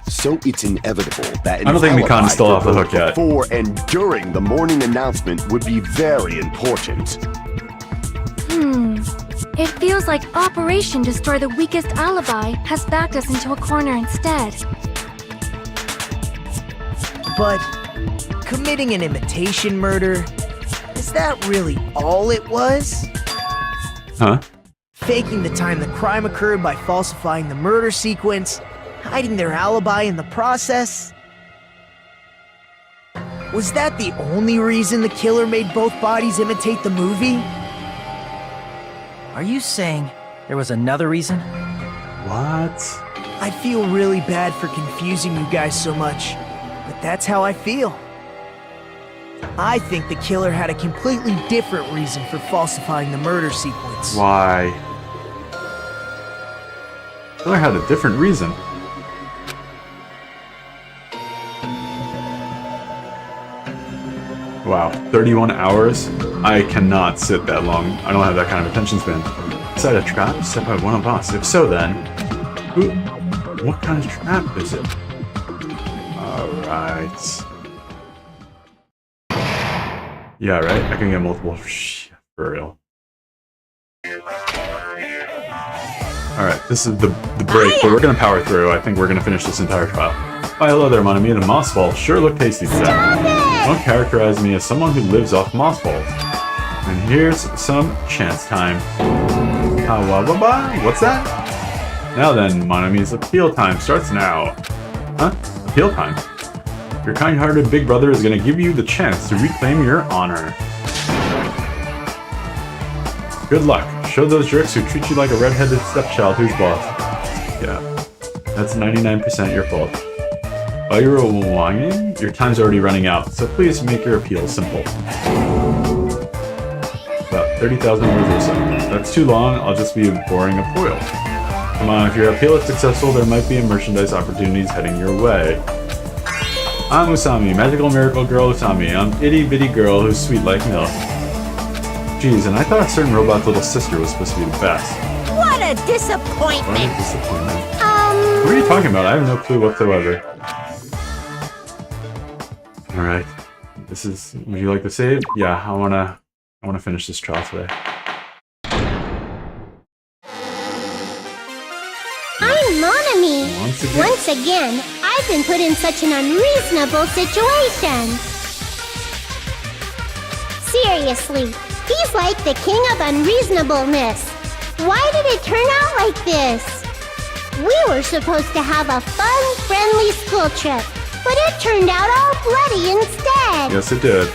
So it's inevitable that an I don't think Mikan's alibi still for off the both hook yet. Before and during the morning announcement would be very important. It feels like Operation Destroy the Weakest Alibi has backed us into a corner instead. But committing an imitation murder, is that really all it was? Huh? Faking the time the crime occurred by falsifying the murder sequence, hiding their alibi in the process? Was that the only reason the killer made both bodies imitate the movie? Are you saying there was another reason? What? I feel really bad for confusing you guys so much, but that's how I feel. I think the killer had a completely different reason for falsifying the murder sequence. Why? Killer had a different reason. Wow, 31 hours? I cannot sit that long. I don't have that kind of attention span. Is that a trap set by one of us? If so, then... what kind of trap is it? Alright. Yeah, right? I can get multiple... for real. Alright, this is the break, but we're gonna power through. I think we're gonna finish this entire trial. Why, hello there, mon ami. The moss balls sure look tasty today. Don't characterize me as someone who lives off moss balls. And here's some chance time. What's that? Now then, mon ami's appeal time starts now. Huh? Appeal time? Your kind-hearted big brother is gonna give you the chance to reclaim your honor. Good luck. Show those jerks who treat you like a red-headed stepchild who's boss. Yeah, that's 99% your fault. While you're whining, your time's already running out, so please make your appeal simple. About 30,000 words or so. That's too long, I'll just be boring a foil. Come on, if your appeal is successful, there might be merchandise opportunities heading your way. I'm Usami, magical miracle girl Usami. I'm itty-bitty girl who's sweet like milk. Jeez, and I thought a certain robot's little sister was supposed to be the best. What a disappointment! What a disappointment. What are you talking about? I have no clue whatsoever. Alright. This is... Would you like to save? Yeah, I wanna finish this trial today. I'm Monami. Once again, I've been put in such an unreasonable situation. Seriously, he's like the king of unreasonableness. Why did it turn out like this? We were supposed to have a fun, friendly school trip, but it turned out all bloody instead. Yes, it did.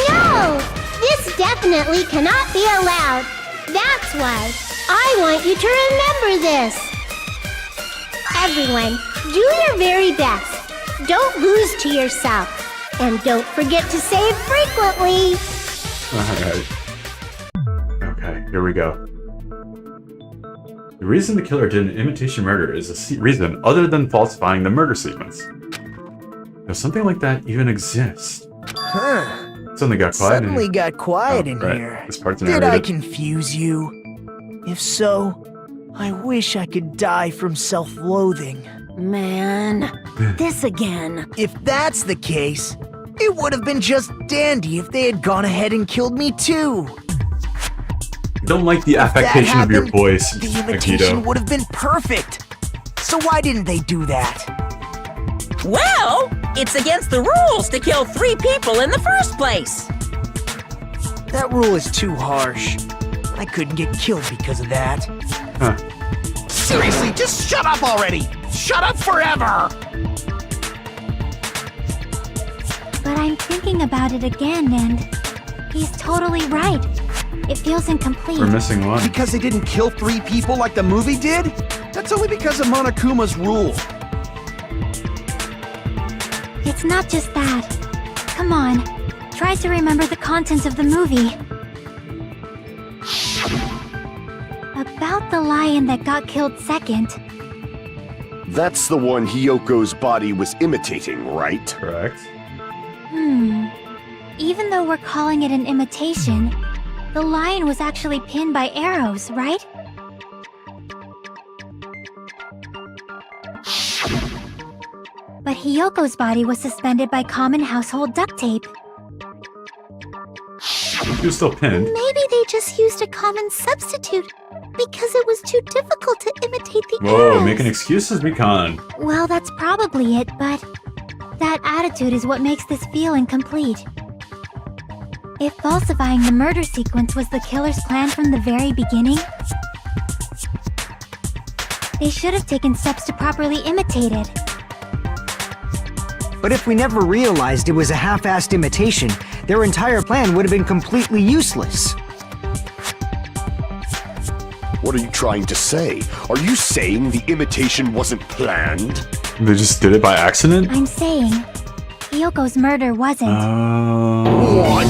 No! This definitely cannot be allowed. That's why I want you to remember this. Everyone, do your very best. Don't lose to yourself. And don't forget to save frequently. Alright. Okay, here we go. The reason the killer did an imitation murder is a reason other than falsifying the murder sequence. Does something like that even exist? Huh. Something got quiet. Suddenly got quiet in right. here. This part's Did narrated. I confuse you? If so, I wish I could die from self-loathing. Man, this again. If that's the case, it would have been just dandy if they had gone ahead and killed me too. I don't like the affectation of your voice, the imitation Akito. would have been perfect. So why didn't they do that? Well, it's against the rules to kill 3 people in the first place. That rule is too harsh. I couldn't get killed because of that. Huh. Seriously, just shut up already! Shut up forever! But I'm thinking about it again, and he's totally right. It feels incomplete. We're missing one. Because they didn't kill 3 people like the movie did? That's only because of Monokuma's rule. It's not just that. Come on, try to remember the content of the movie. About the lion that got killed second. That's the one Hyoko's body was imitating, right? Correct. Even though we're calling it an imitation, the lion was actually pinned by arrows, right? But Hyoko's body was suspended by common household duct tape. She was still pinned. Maybe they just used a common substitute because it was too difficult to imitate the Whoa, arrows. making excuses be con. Well, that's probably it, but that attitude is what makes this feel incomplete. If falsifying the murder sequence was the killer's plan from the very beginning, they should have taken steps to properly imitate it. But if we never realized it was a half-assed imitation, their entire plan would have been completely useless. What are you trying to say? Are you saying the imitation wasn't planned? They just did it by accident? I'm saying, Hyoko's murder wasn't. What?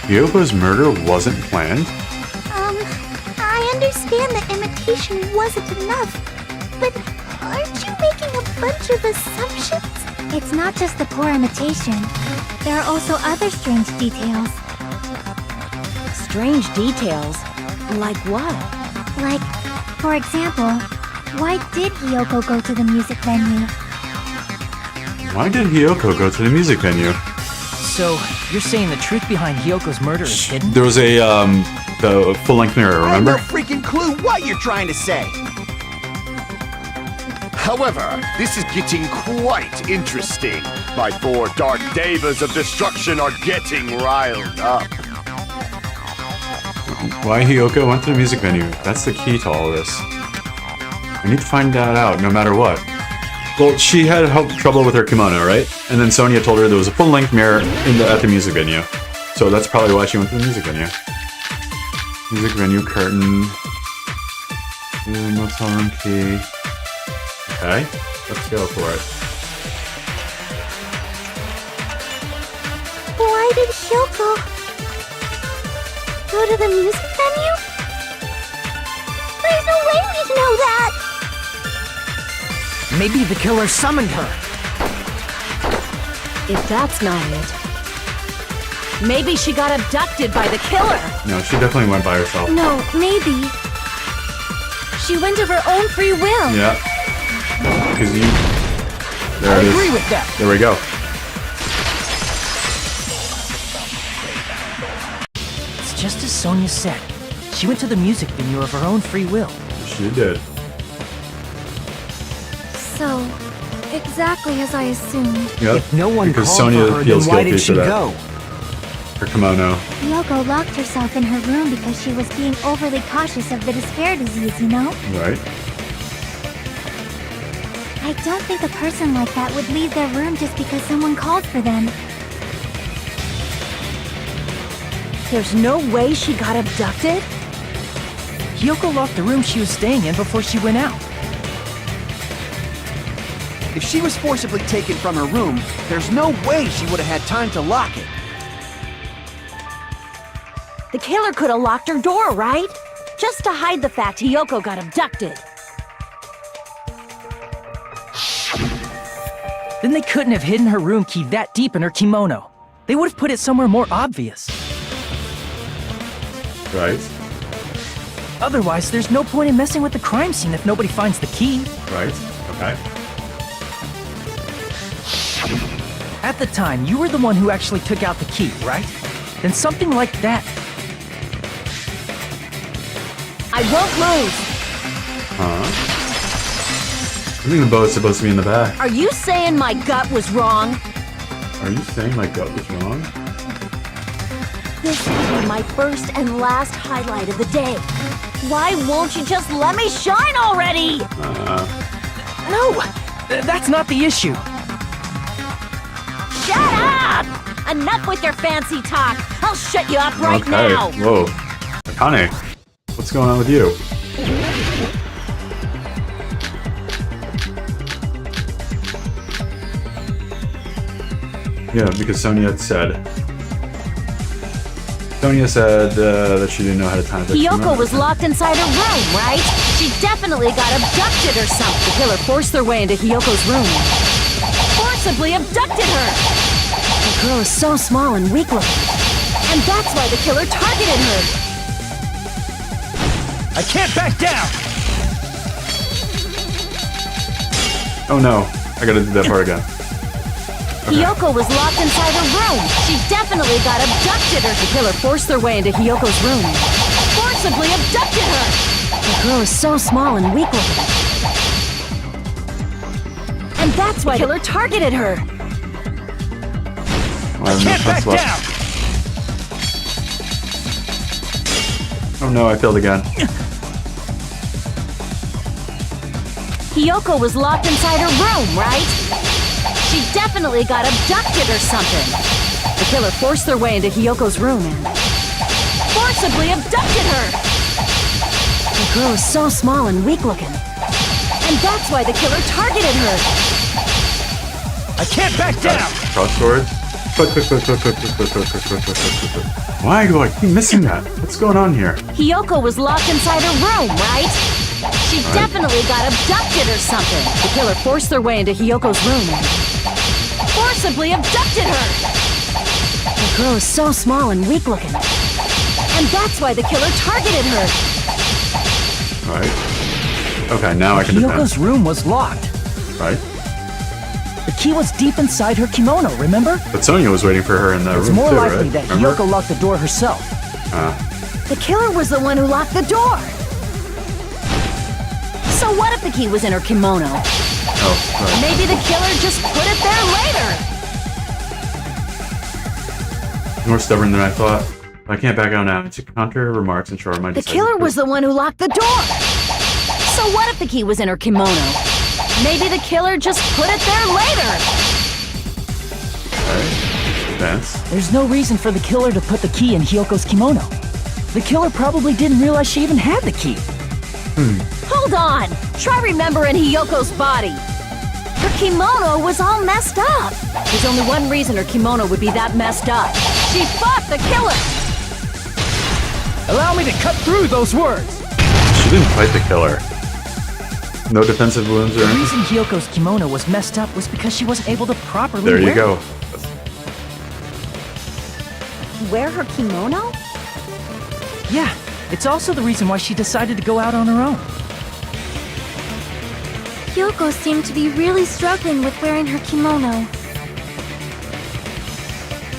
Hyoko's murder wasn't planned? I understand that imitation wasn't enough, but aren't you making a bunch of assumptions? It's not just the poor imitation. There are also other strange details. Strange details? Like what? Like, for example, why did Hyoko go to the music venue? Why did Hyoko go to the music venue? So, you're saying the truth behind Hyoko's murder is hidden? There was a, the full-length mirror, I have remember? no freaking clue what you're trying to say. However, this is getting quite interesting. My 4 dark devas of destruction are getting riled up. Why Hyoko went to the music venue? That's the key to all this. I need to find that out, no matter what. Well, she had trouble with her kimono, right? And then Sonia told her there was a full-length mirror at the music venue. So that's probably why she went to the music venue. Music venue curtain. Motel room key. Okay, let's go for it. Why did Hyoko go to the music venue? There's no way we'd know that! Maybe the killer summoned her. If that's not it, maybe she got abducted by the killer. No, she definitely went by herself. No, maybe. She went of her own free will. Yeah. Because you... There I it is. agree with that. There we go. It's just as Sonia said. She went to the music venue of her own free will. She did. So, exactly as I assumed. Yep. If no one because called Sonia for her, then feels why guilty did she for that. go? Her kimono. Hyoko locked herself in her room because she was being overly cautious of the despair disease, you know? Right. I don't think a person like that would leave their room just because someone called for them. There's no way she got abducted? Hyoko locked the room she was staying in before she went out. If she was forcibly taken from her room, there's no way she would have had time to lock it. The killer could have locked her door, right? Just to hide the fact Hyoko got abducted. Then they couldn't have hidden her room key that deep in her kimono. They would have put it somewhere more obvious. Right. Otherwise, there's no point in messing with the crime scene if nobody finds the key. Right. Okay. At the time, you were the one who actually took out the key, right? Then something like that. I won't lose. Huh? I think the boat's supposed to be in the back. Are you saying my gut was wrong? Are you saying my gut was wrong? This will be my first and last highlight of the day. Why won't you just let me shine already? No! That's not the issue. Shut up! Enough with your fancy talk. I'll shut you up right Okay. now. Whoa. Akane, what's going on with you? Yeah, because Sonia had said that she didn't know how to time it. Hyoko was locked inside her room, right? She definitely got abducted or something. The killer forced their way into Hyoko's room. Forcibly abducted her! The girl is so small and weak-looking. And that's why the killer targeted her. I can't back down! Oh no, I gotta do that part again. Hyoko was locked inside her room. She definitely got abducted or the killer forced their way into Hyoko's room. Forcibly abducted her! The girl is so small and weak-looking. And that's why the killer targeted her. I Can't back down! Oh no, I failed again. Hyoko was locked inside her room, right? She definitely got abducted or something. The killer forced their way into Hyoko's room and forcibly abducted her. The girl is so small and weak-looking. And that's why the killer targeted her. I can't back down! Cross sword. Why do I keep missing that? What's going on here? Hiyoko was locked inside her room, right? She definitely got abducted or something. The killer forced their way into Hiyoko's room and forcibly abducted her. The girl is so small and weak looking. And that's why the killer targeted her. Right. Okay, now I can defend. Hiyoko's room was locked. Right. The key was deep inside her kimono, remember? But Sonia was waiting for her in the It's room more too, likely right? that Remember? Hiyoko locked the door herself. The killer was the one who locked the door. So what if the key was in her kimono? Oh, right. Maybe the killer just put it there later. More stubborn than I thought. I can't back out now. To counter remarks and show my The killer was the one who locked the door. So what if the key was in her kimono? Maybe the killer just put it there later. Alright. Advance. There's no reason for the killer to put the key in Hiyoko's kimono. The killer probably didn't realize she even had the key. Hold on. Try remembering Hiyoko's body. Her kimono was all messed up. There's only one reason her kimono would be that messed up. She fought the killer. Allow me to cut through those words. She didn't fight the killer. No defensive wounds or The anything? reason Hiyoko's kimono was messed up was because she wasn't able to properly There you wear go. it. Wear her kimono? Yeah, it's also the reason why she decided to go out on her own. Hiyoko seemed to be really struggling with wearing her kimono.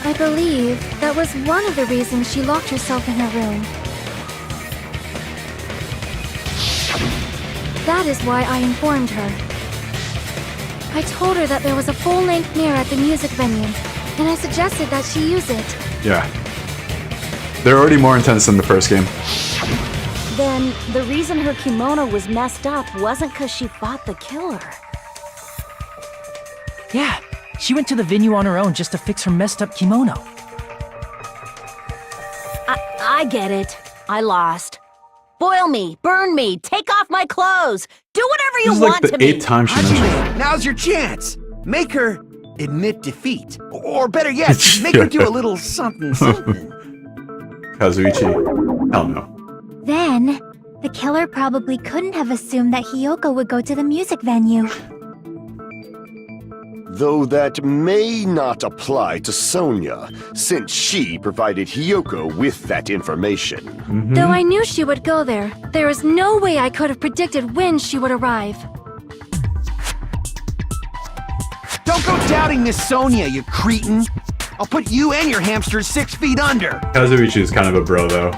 I believe that was one of the reasons she locked herself in her room. That is why I informed her. I told her that there was a full-length mirror at the music venue, and I suggested that she use it. Yeah. They're already more intense than the first game. Then the reason her kimono was messed up wasn't because she fought the killer. Yeah, she went to the venue on her own just to fix her messed up kimono. I get it. I lost. Boil me, burn me, take off my clothes, do whatever you This is want like the to me. 8th time she mentioned it. Hajime, now's your chance. Make her admit defeat. Or better yet, make her do a little something, something. Kazuichi. Hell no. Then, the killer probably couldn't have assumed that Hiyoko would go to the music venue. Though that may not apply to Sonia, since she provided Hiyoko with that information. Though I knew she would go there, there is no way I could have predicted when she would arrive. Don't go doubting Miss Sonia, you cretin. I'll put you and your hamsters 6 feet under. Kazuichi is kind of a bro, though.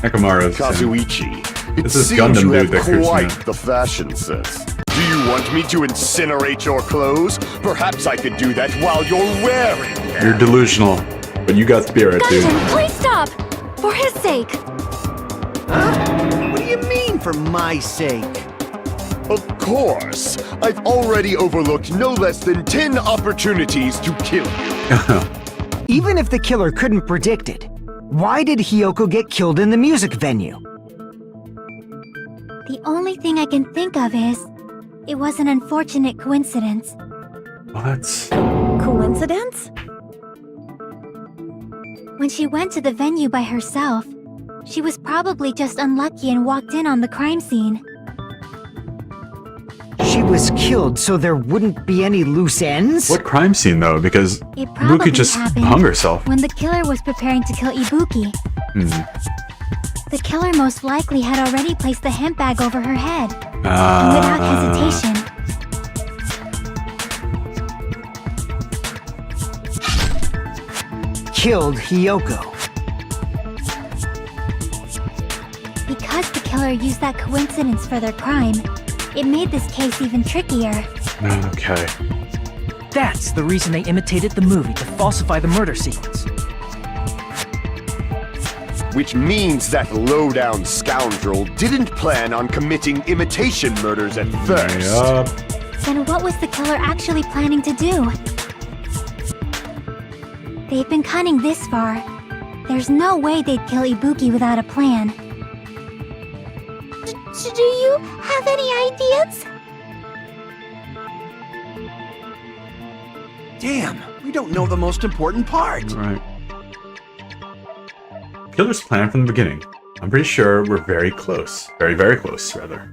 Nekomaru's the same. Kazuichi, it This is seems Gundam you dude have that creeps me quite out. the fashion sense. Do you want me to incinerate your clothes? Perhaps I could do that while you're wearing them. You're delusional, but you got spirit, dude. Gundam, please stop! For his sake! Huh? What do you mean, for my sake? Of course. I've already overlooked no less than 10 opportunities to kill you. Even if the killer couldn't predict it, why did Hiyoko get killed in the music venue? The only thing I can think of is, it was an unfortunate coincidence. Well, that's... Coincidence? When she went to the venue by herself, she was probably just unlucky and walked in on the crime scene. She was killed so there wouldn't be any loose ends? What crime scene, though? Because It probably Ibuki just happened hung herself. when the killer was preparing to kill Ibuki. The killer most likely had already placed the hemp bag over her head. And without hesitation, Killed Hiyoko. because the killer used that coincidence for their crime, it made this case even trickier. Okay. That's the reason they imitated the movie to falsify the murder sequence. Which means that low-down scoundrel didn't plan on committing imitation murders at first. Yup. Then what was the killer actually planning to do? They've been cunning this far. There's no way they'd kill Ibuki without a plan. Do you have any ideas? Damn, we don't know the most important part. Right. Killer's plan from the beginning. I'm pretty sure we're very close. Very, very close, rather.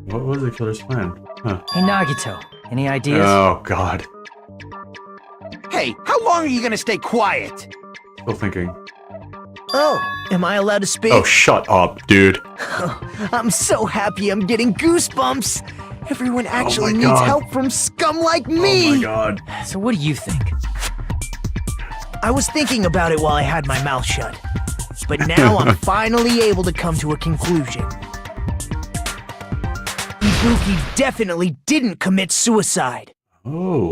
What was the killer's plan? Huh. Hey, Nagito, any ideas? Oh, God. Hey, how long are you gonna stay quiet? Still thinking. Oh, am I allowed to speak? Oh, shut up, dude. I'm so happy I'm getting goosebumps. Everyone actually my needs God. help from scum like me. Oh, my God. So what do you think? I was thinking about it while I had my mouth shut. But now I'm finally able to come to a conclusion. Ibuki definitely didn't commit suicide. Oh.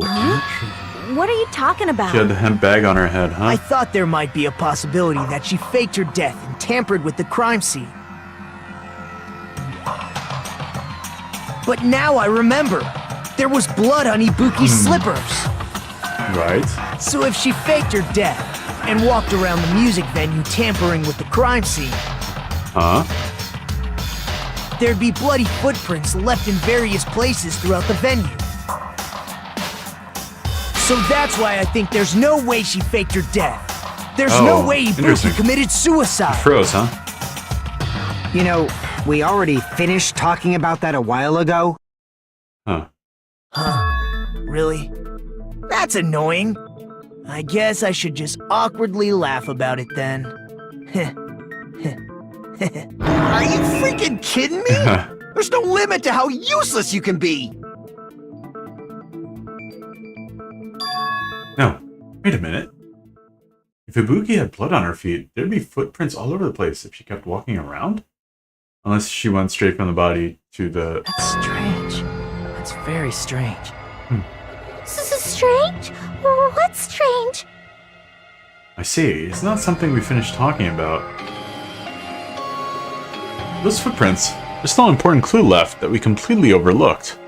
What are you talking about? She had the hemp bag on her head, huh? I thought there might be a possibility that she faked her death and tampered with the crime scene. But now I remember. There was blood on Ibuki's slippers. Right. So if she faked her death and walked around the music venue tampering with the crime scene, Huh? there'd be bloody footprints left in various places throughout the venue. So that's why I think there's no way she faked her death. There's no Oh, way interesting. Ibuki committed suicide. Froze, huh? You know, we already finished talking about that a while ago. Huh. Huh? Really? That's annoying. I guess I should just awkwardly laugh about it then. Are you freaking kidding me? There's no limit to how useless you can be. No. Wait a minute. If Ibuki had blood on her feet, there'd be footprints all over the place if she kept walking around? Unless she went straight from the body to the... That's strange. That's very strange. Strange? What's strange? I see. It's not something we finished talking about. Those footprints, there's still an important clue left that we completely overlooked.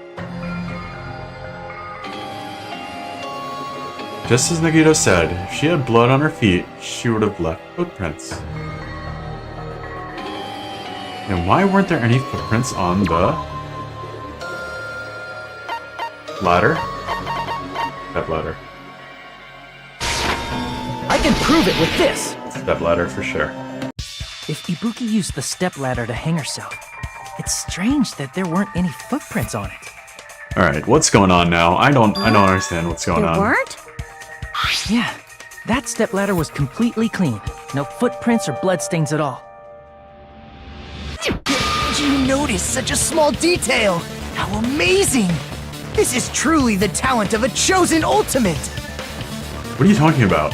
Just as Nagito said, if she had blood on her feet, she would have left footprints. And why weren't there any footprints on the ladder? Step ladder. I can prove it with this! Step ladder for sure. If Ibuki used the stepladder to hang herself, it's strange that there weren't any footprints on it. Alright, what's going on now? I don't understand what's going There on. weren't? Yeah, that stepladder was completely clean. No footprints or bloodstains at all. Did you notice such a small detail? How amazing! This is truly the talent of a chosen ultimate! What are you talking about?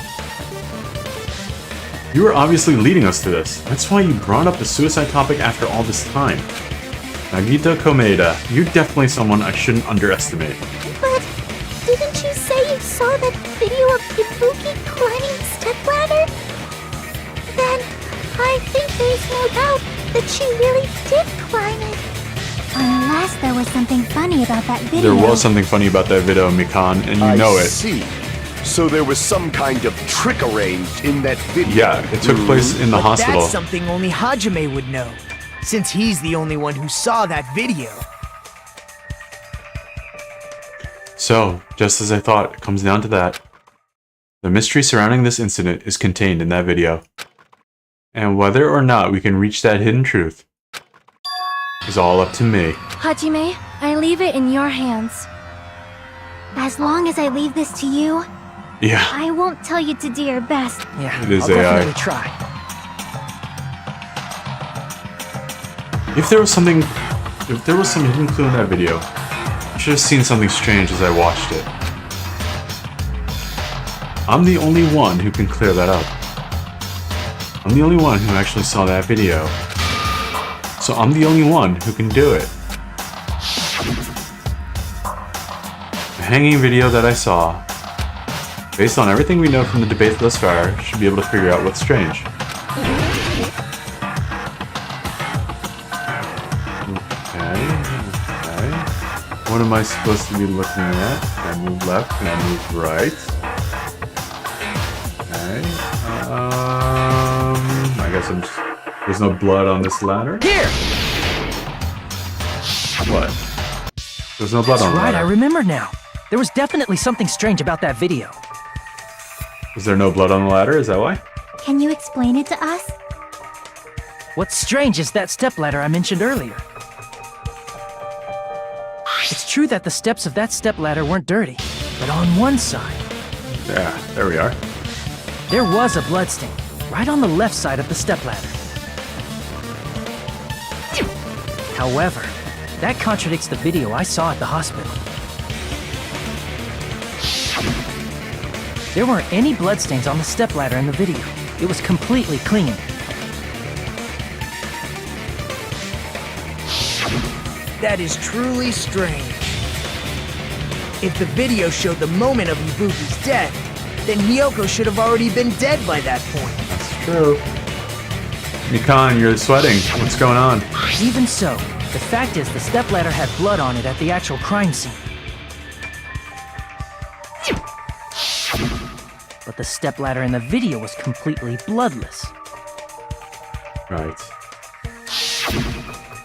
You were obviously leading us to this. That's why you brought up the suicide topic after all this time. Nagito Komeda, you're definitely someone I shouldn't underestimate. But didn't you say you saw that video of Ibuki climbing the stepladder? Then I think there's no doubt that she really did climb it. Unless there was something funny about that video. There was something funny about that video, Mikan, and you I know it. see. So there was some kind of trick arranged in that video. Yeah, it took place in the But hospital. that's something only Hajime would know, since he's the only one who saw that video. So, just as I thought, it comes down to that. The mystery surrounding this incident is contained in that video. And whether or not we can reach that hidden truth is all up to me. Hajime, I leave it in your hands. As long as I leave this to you, Yeah, I won't tell you to do your best. Yeah, It is I'll AI. definitely try. if there was some hidden clue in that video, I should have seen something strange as I watched it. I'm the only one who can clear that up. I'm the only one who actually saw that video. So I'm the only one who can do it. The hanging video that I saw, based on everything we know from the debate thus far, should be able to figure out what's strange. Okay. What am I supposed to be looking at? Can I move left? Can I move right? Okay. I guess I'm just... There's no blood on this ladder? Here! What? There's no blood That's on the right, ladder. I remember now. There was definitely something strange about that video. Was there no blood on the ladder? Is that why? Can you explain it to us? What's strange is that stepladder I mentioned earlier. It's true that the steps of that stepladder weren't dirty, but on one side, Yeah, there we are. there was a bloodstain, right on the left side of the stepladder. However, that contradicts the video I saw at the hospital. There weren't any bloodstains on the stepladder in the video. It was completely clean. That is truly strange. If the video showed the moment of Ibuki's death, then Hiyoko should have already been dead by that point. That's true. Mikan, you're sweating. What's going on? Even so, the fact is the stepladder had blood on it at the actual crime scene. But the stepladder in the video was completely bloodless. Right.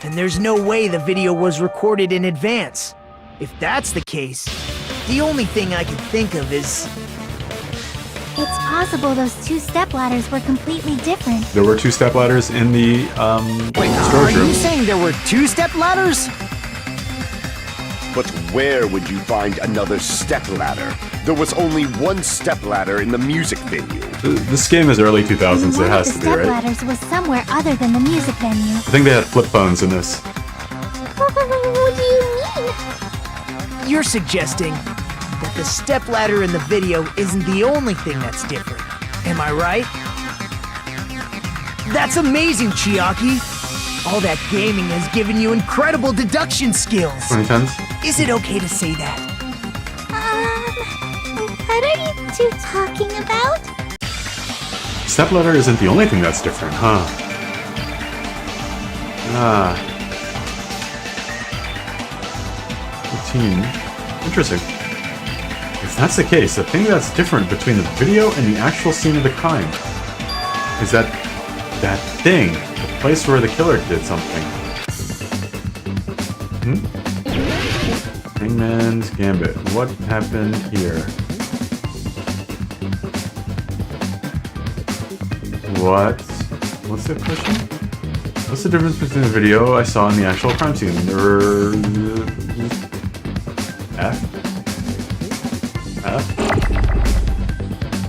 And there's no way the video was recorded in advance. If that's the case, the only thing I can think of is... It's possible those two stepladders were completely different. There were 2 step ladders in the Wait, are storage room. you saying there were 2 step ladders? But where would you find another stepladder? There was only one stepladder in the music venue. This game is early 2000s, And so one it has of to the be, right? stepladders was somewhere other than the music venue. I think they had flip phones in this. What do you mean? You're suggesting that the stepladder in the video isn't the only thing that's different. Am I right? That's amazing, Chiaki! All that gaming has given you incredible deduction skills! 2010s? Is it okay to say that? What are you two talking about? Step ladder isn't the only thing that's different, huh? Ah. 15. Interesting. If that's the case, the thing that's different between the video and the actual scene of the crime is that thing, the place where the killer did something. Hangman's Gambit. What happened here? What's the question? What's the difference between the video I saw and the actual crime scene?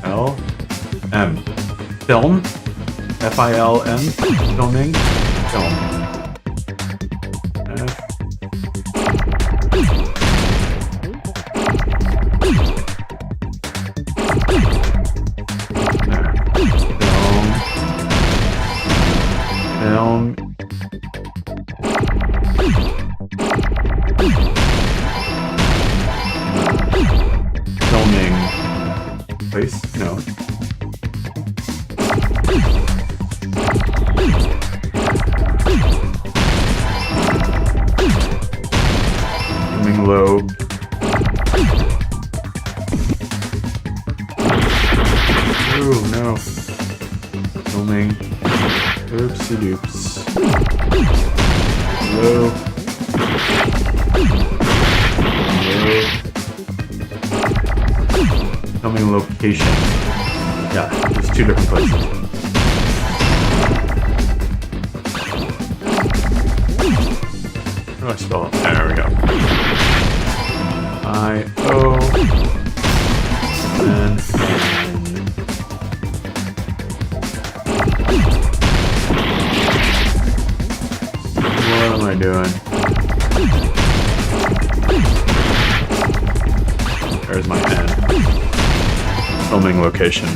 F-L-M. Film? F-I-L-M? Filming? Film. Film. Filming place? No. Filming lobe. Ooh, no. Filming. Oopsie doops. Hello. Filming location. Yeah, there's 2 different places. How do I spell it? There we go. I-O-N-N. What am I doing? There's my N. Filming location. I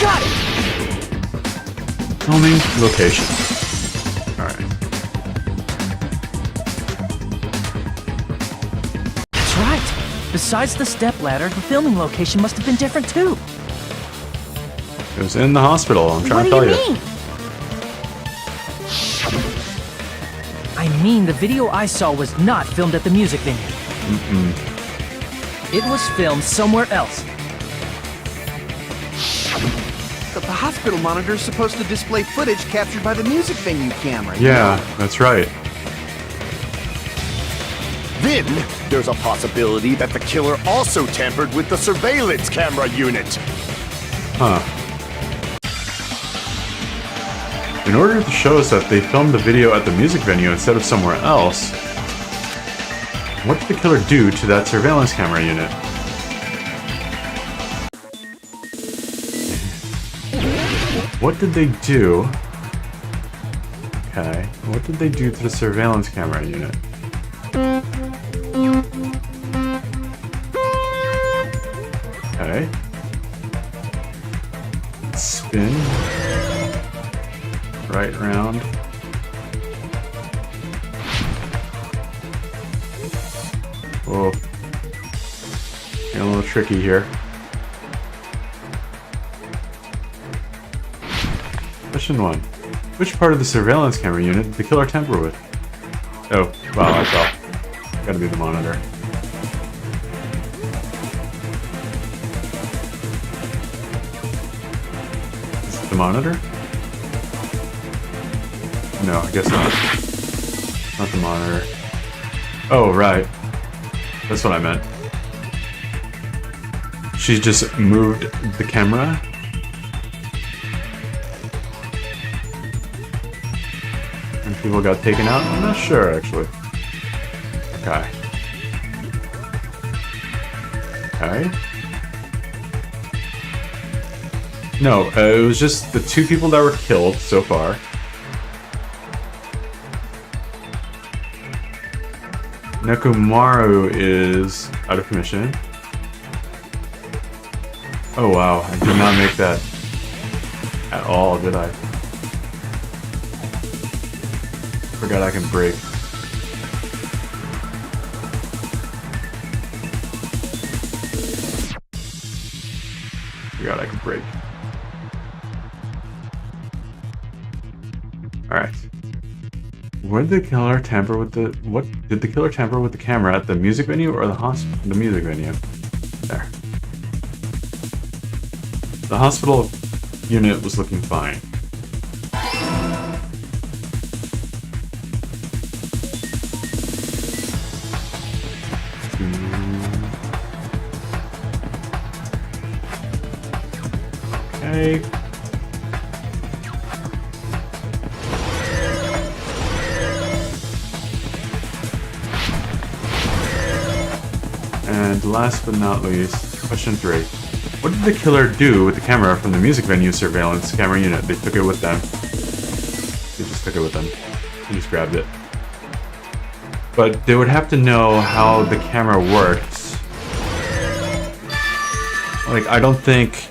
got it! Filming location. Alright. That's right. Besides the stepladder, the filming location must have been different too. It was in the hospital, I'm trying to tell you. I mean, the video I saw was not filmed at the music venue. It was filmed somewhere else. The hospital monitor is supposed to display footage captured by the music venue camera. Yeah, that's right. Then, there's a possibility that the killer also tampered with the surveillance camera unit. Huh. In order to show us that they filmed the video at the music venue instead of somewhere else, what did the killer do to that surveillance camera unit? What did they do? Okay, what did they do to the surveillance camera unit? Okay. Spin. Right round. Whoa. Getting a little tricky here. Question 1. Which part of the surveillance camera unit did the killer tamper with? Oh, wow, I fell. Gotta be the monitor. Is it the monitor? No, I guess not. Not the monitor. Oh, right. That's what I meant. She just moved the camera. And people got taken out? I'm not sure, actually. Okay. Okay. No, it was just the 2 people that were killed so far. Nekomaru is out of commission. Oh wow, I did not make that at all, did I? Forgot I can break. Forgot I can break. Alright. What did the killer tamper with the... What did the killer tamper with the camera at the music venue or the music venue? There. The hospital unit was looking fine. Okay. And last but not least, question 3. What did the killer do with the camera from the music venue surveillance camera unit? They took it with them. They just took it with them. They just grabbed it. But they would have to know how the camera works. Like, I don't think...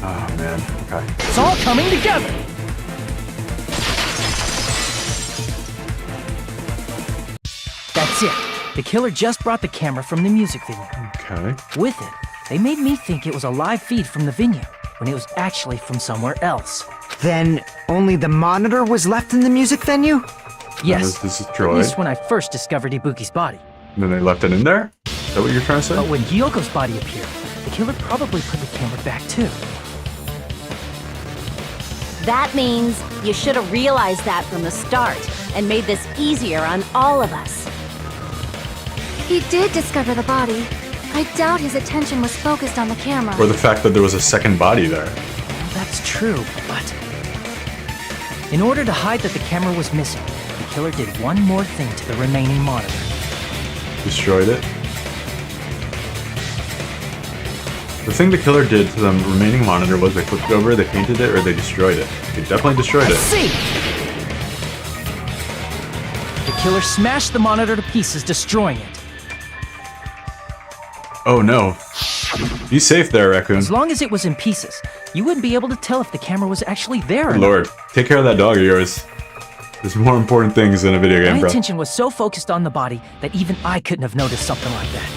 Oh, man. Okay. It's all coming together! That's it. The killer just brought the camera from the music venue. Okay. With it, they made me think it was a live feed from the venue, when it was actually from somewhere else. Then only the monitor was left in the music venue? Yes, That was at destroyed. least when I first discovered Ibuki's body. And then they left it in there? Is that what you're trying to say? But when Hyoko's body appeared, the killer probably put the camera back too. That means you should have realized that from the start and made this easier on all of us. He did discover the body. I doubt his attention was focused on the camera. Or the fact that there was a second body there. Well, that's true, but... In order to hide that the camera was missing, the killer did one more thing to the remaining monitor. Destroyed it. The thing the killer did to the remaining monitor was they flipped it over, they painted it, or they destroyed it. They definitely destroyed I it. see! The killer smashed the monitor to pieces, destroying it. Oh no. Be safe there, Raccoon. As long as it was in pieces, you wouldn't be able to tell if the camera was actually there or Good not. Lord, take care of that dog of yours. There's more important things in a video game, My bro. attention was so focused on the body that even I couldn't have noticed something like that.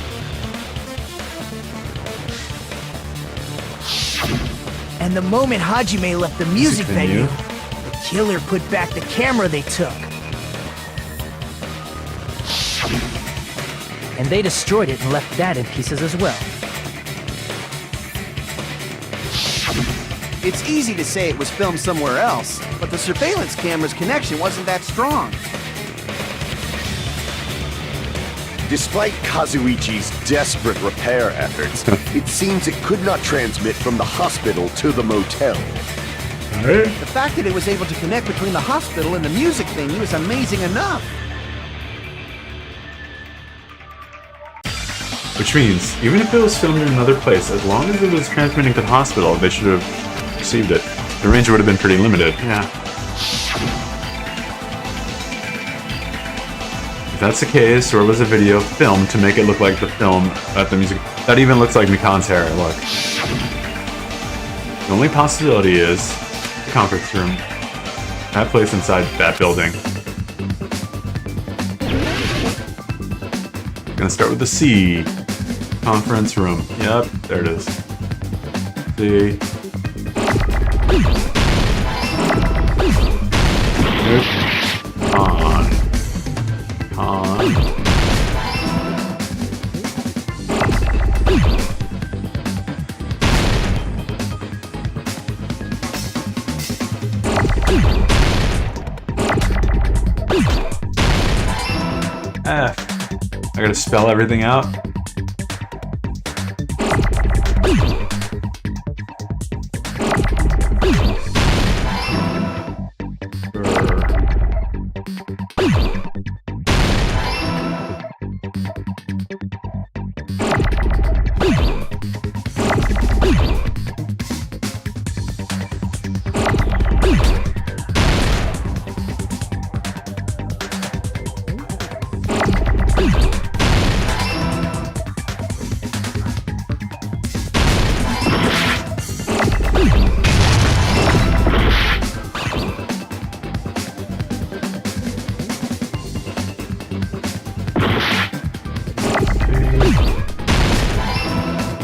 And the moment Hajime left the music venue, the killer put back the camera they took. And they destroyed it and left that in pieces as well. It's easy to say it was filmed somewhere else, but the surveillance camera's connection wasn't that strong. Despite Kazuichi's desperate repair efforts, it seems it could not transmit from the hospital to the motel. Alright. The fact that it was able to connect between the hospital and the music venue is amazing enough. Which means, even if it was filmed in another place, as long as it was transmitting to the hospital, they should have received it. The range would have been pretty limited. Yeah. If that's the case, or was a video filmed to make it look like the film at the music... That even looks like Mikan's hair, look. The only possibility is the conference room. That place inside that building. Gonna start with the C. Conference room. Yep, there it is. C. Nope. On. F. I gotta spell everything out.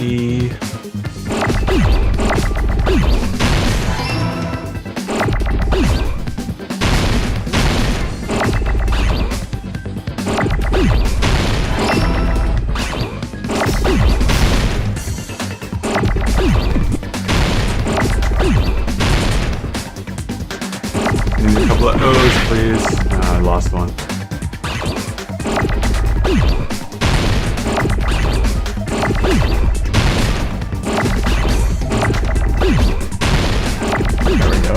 E. Need a couple of O's, please. I lost one. There we go.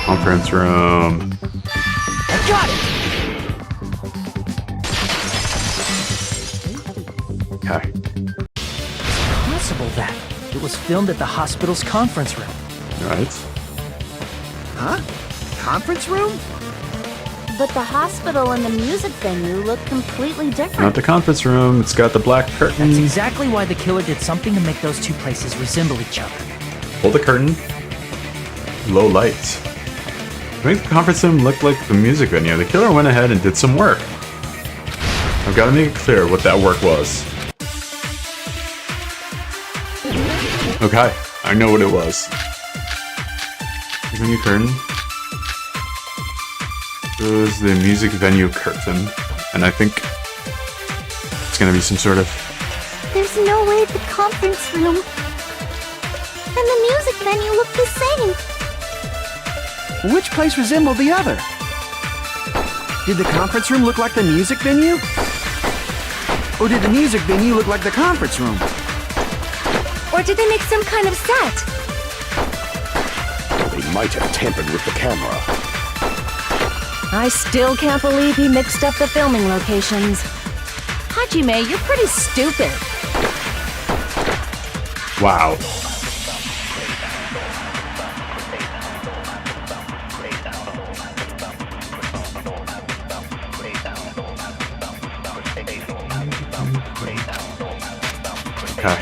Conference room. I got it! Okay. Possible that it was filmed at the hospital's conference room. Right. Huh? Conference room? But the hospital and the music venue look completely different. Not the conference room. It's got the black That's curtain. exactly why the killer did something to make those two places resemble each other. Pull the curtain. Low lights. To make the conference room look like the music venue, the killer went ahead and did some work. I've got to make it clear what that work was. Okay, I know what it was. Venue curtain. It was the music venue curtain, and I think it's gonna be some sort of... There's no way the conference room and the music venue look the same. Which place resembled the other? Did the conference room look like the music venue? Or did the music venue look like the conference room? Or did they make some kind of set? They might have tampered with the camera. I still can't believe he mixed up the filming locations. Hajime, you're pretty stupid. Wow. Okay.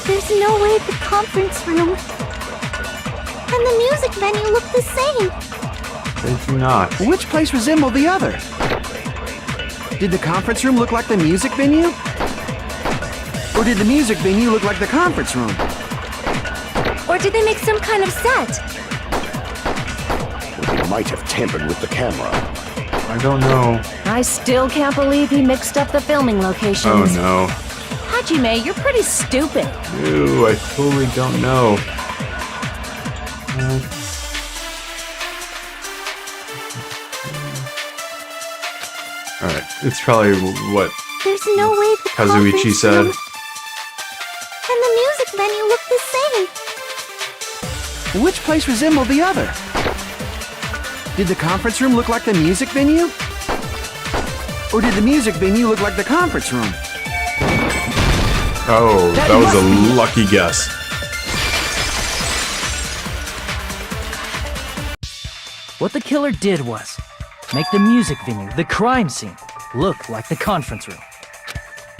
There's no way the conference room and the music venue look the same. They do not. Which place resembled the other? Did the conference room look like the music venue? Or did the music venue look like the conference room? Or did they make some kind of set? They might have tampered with the camera. I don't know. I still can't believe he mixed up the filming locations. Oh no. Hajime, you're pretty stupid. Ew, I totally don't know. Alright, it's probably what There's no way the Kazuichi conference said. room and the music venue look the same. Which place resembled the other? Did the conference room look like the music venue? Or did the music venue look like the conference room? Oh, that was a lucky guess. What the killer did was make the music venue, the crime scene, look like the conference room.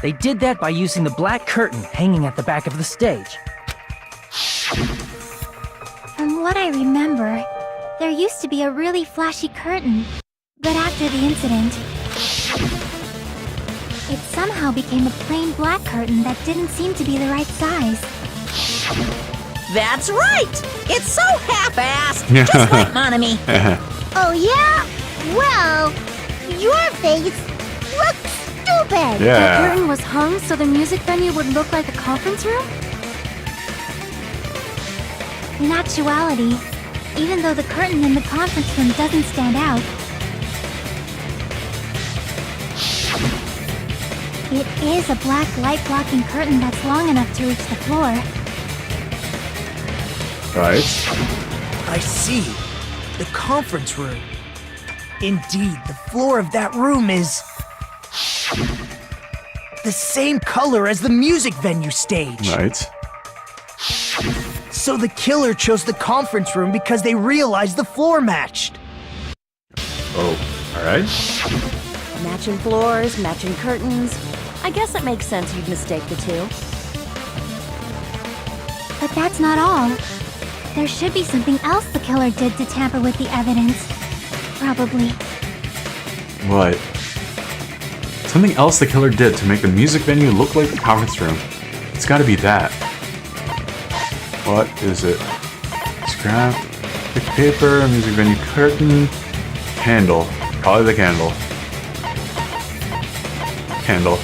They did that by using the black curtain hanging at the back of the stage. From what I remember, there used to be a really flashy curtain. But after the incident, it somehow became a plain black curtain that didn't seem to be the right size. That's right! It's so half-assed, just like Monami. Oh yeah? Well, your face looks stupid! The Yeah. curtain was hung so the music venue would look like a conference room? In actuality, even though the curtain in the conference room doesn't stand out, it is a black light-blocking curtain that's long enough to reach the floor. Right. I see. The conference room. Indeed, the floor of that room is the same color as the music venue stage. Right. So the killer chose the conference room because they realized the floor matched. Oh, alright. Matching floors, matching curtains. I guess it makes sense you'd mistake the two. But that's not all. There should be something else the killer did to tamper with the evidence. Probably. What? Something else the killer did to make the music venue look like the conference room. It's gotta be that. What is it? Scrap, thick paper, music venue curtain, candle. Probably the candle. Candle.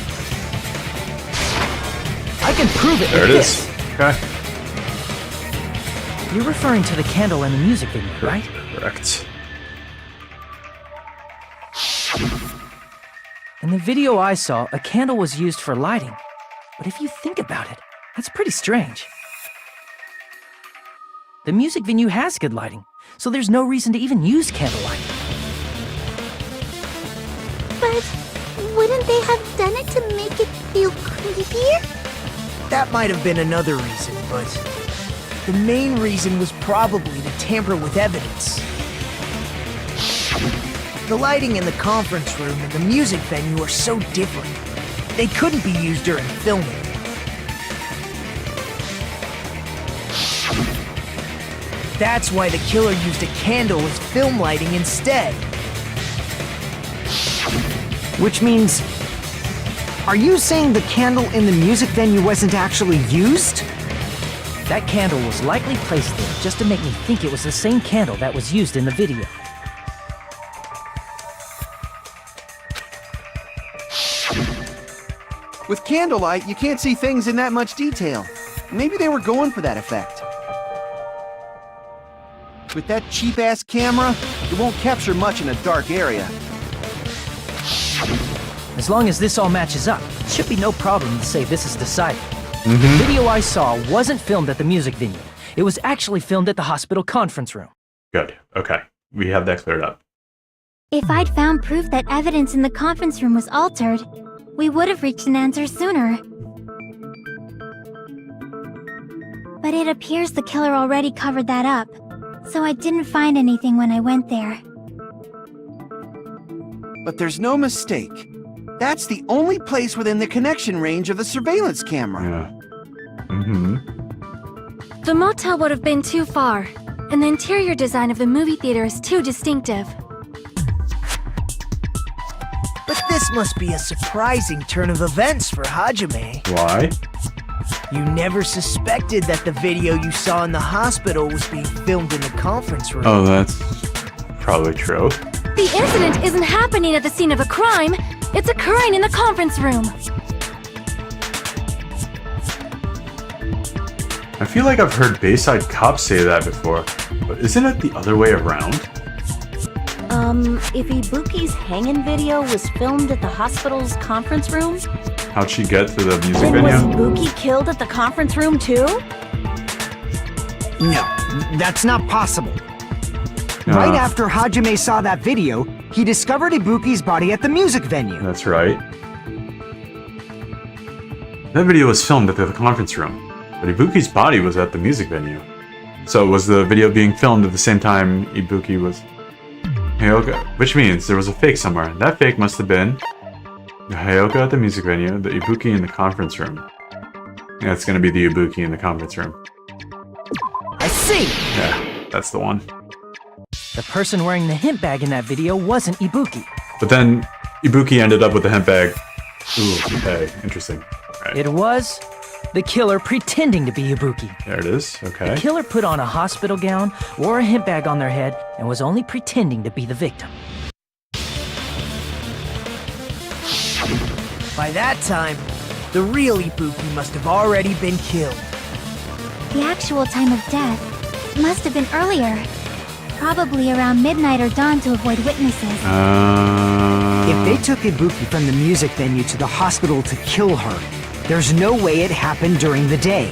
I can prove it There with it this. is. Okay. You're referring to the candle in the music venue, right? Correct. In the video I saw, a candle was used for lighting. But if you think about it, that's pretty strange. The music venue has good lighting, so there's no reason to even use candlelight. But wouldn't they have done it to make it feel creepier? That might have been another reason, but the main reason was probably to tamper with evidence. The lighting in the conference room and the music venue are so different. They couldn't be used during filming. That's why the killer used a candle as film lighting instead. Which means... Are you saying the candle in the music venue wasn't actually used? That candle was likely placed there just to make me think it was the same candle that was used in the video. With candlelight, you can't see things in that much detail. Maybe they were going for that effect. With that cheap-ass camera, it won't capture much in a dark area. As long as this all matches up, it should be no problem to say this is decided. Mm-hmm. The video I saw wasn't filmed at the music venue. It was actually filmed at the hospital conference room. Good. Okay. We have that cleared up. If I'd found proof that evidence in the conference room was altered, we would have reached an answer sooner. But it appears the killer already covered that up, so I didn't find anything when I went there. But there's no mistake. That's the only place within the connection range of the surveillance camera. Yeah. Mm-hmm. The motel would have been too far, and the interior design of the movie theater is too distinctive. But this must be a surprising turn of events for Hajime. Why? You never suspected that the video you saw in the hospital was being filmed in the conference room. Oh, that's probably true. The incident isn't happening at the scene of a crime, it's occurring in the conference room. I feel like I've heard Bayside Cop say that before, but isn't it the other way around? If Ibuki's hanging video was filmed at the hospital's conference room, How'd she get to the music then was venue? Ibuki killed at the conference room too? No, that's not possible. Right after Hajime saw that video, he discovered Ibuki's body at the music venue. That's right. That video was filmed at the conference room, but Ibuki's body was at the music venue. So was the video being filmed at the same time Ibuki was... Hayoka, which means there was a fake somewhere. That fake must have been the Hayoka at the music venue, the Ibuki in the conference room. Yeah, it's gonna be the Ibuki in the conference room. I see! Yeah, that's the one. The person wearing the hint bag in that video wasn't Ibuki. But then Ibuki ended up with the hint bag. Ooh, okay, interesting. Right. It was the killer pretending to be Ibuki. There it is, okay. The killer put on a hospital gown, wore a hint bag on their head, and was only pretending to be the victim. By that time, the real Ibuki must have already been killed. The actual time of death must have been earlier. Probably around midnight or dawn to avoid witnesses. If they took Ibuki from the music venue to the hospital to kill her, there's no way it happened during the day.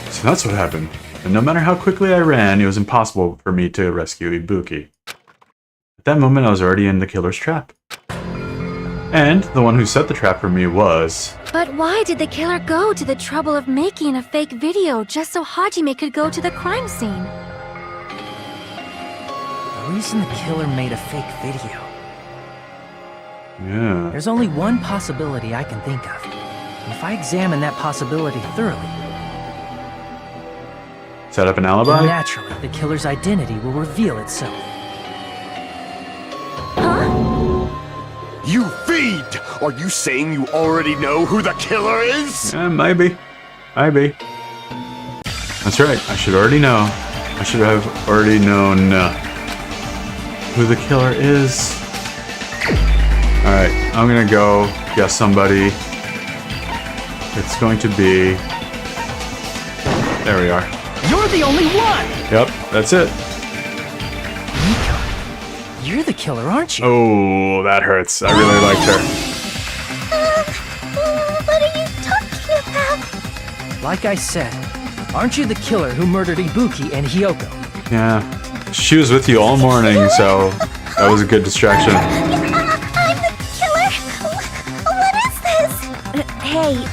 So that's what happened. And no matter how quickly I ran, it was impossible for me to rescue Ibuki. At that moment, I was already in the killer's trap. And the one who set the trap for me was... But why did the killer go to the trouble of making a fake video just so Hajime could go to the crime scene? The reason the killer made a fake video. Yeah. There's only one possibility I can think of. And if I examine that possibility thoroughly, Set up an alibi? then naturally the killer's identity will reveal itself. You fiend! Are you saying you already know who the killer is? Yeah, maybe. Maybe. That's right, I should already know. I should have already known who the killer is. Alright, I'm gonna go guess somebody. It's going to be... There we are. You're the only one! Yep, that's it. You're the killer, aren't you? Oh, that hurts. I really liked her. What are you talking about? Like I said, aren't you the killer who murdered Ibuki and Hyoko? Yeah. She was with you all morning, so that was a good distraction. I'm the killer? What is this? Hey,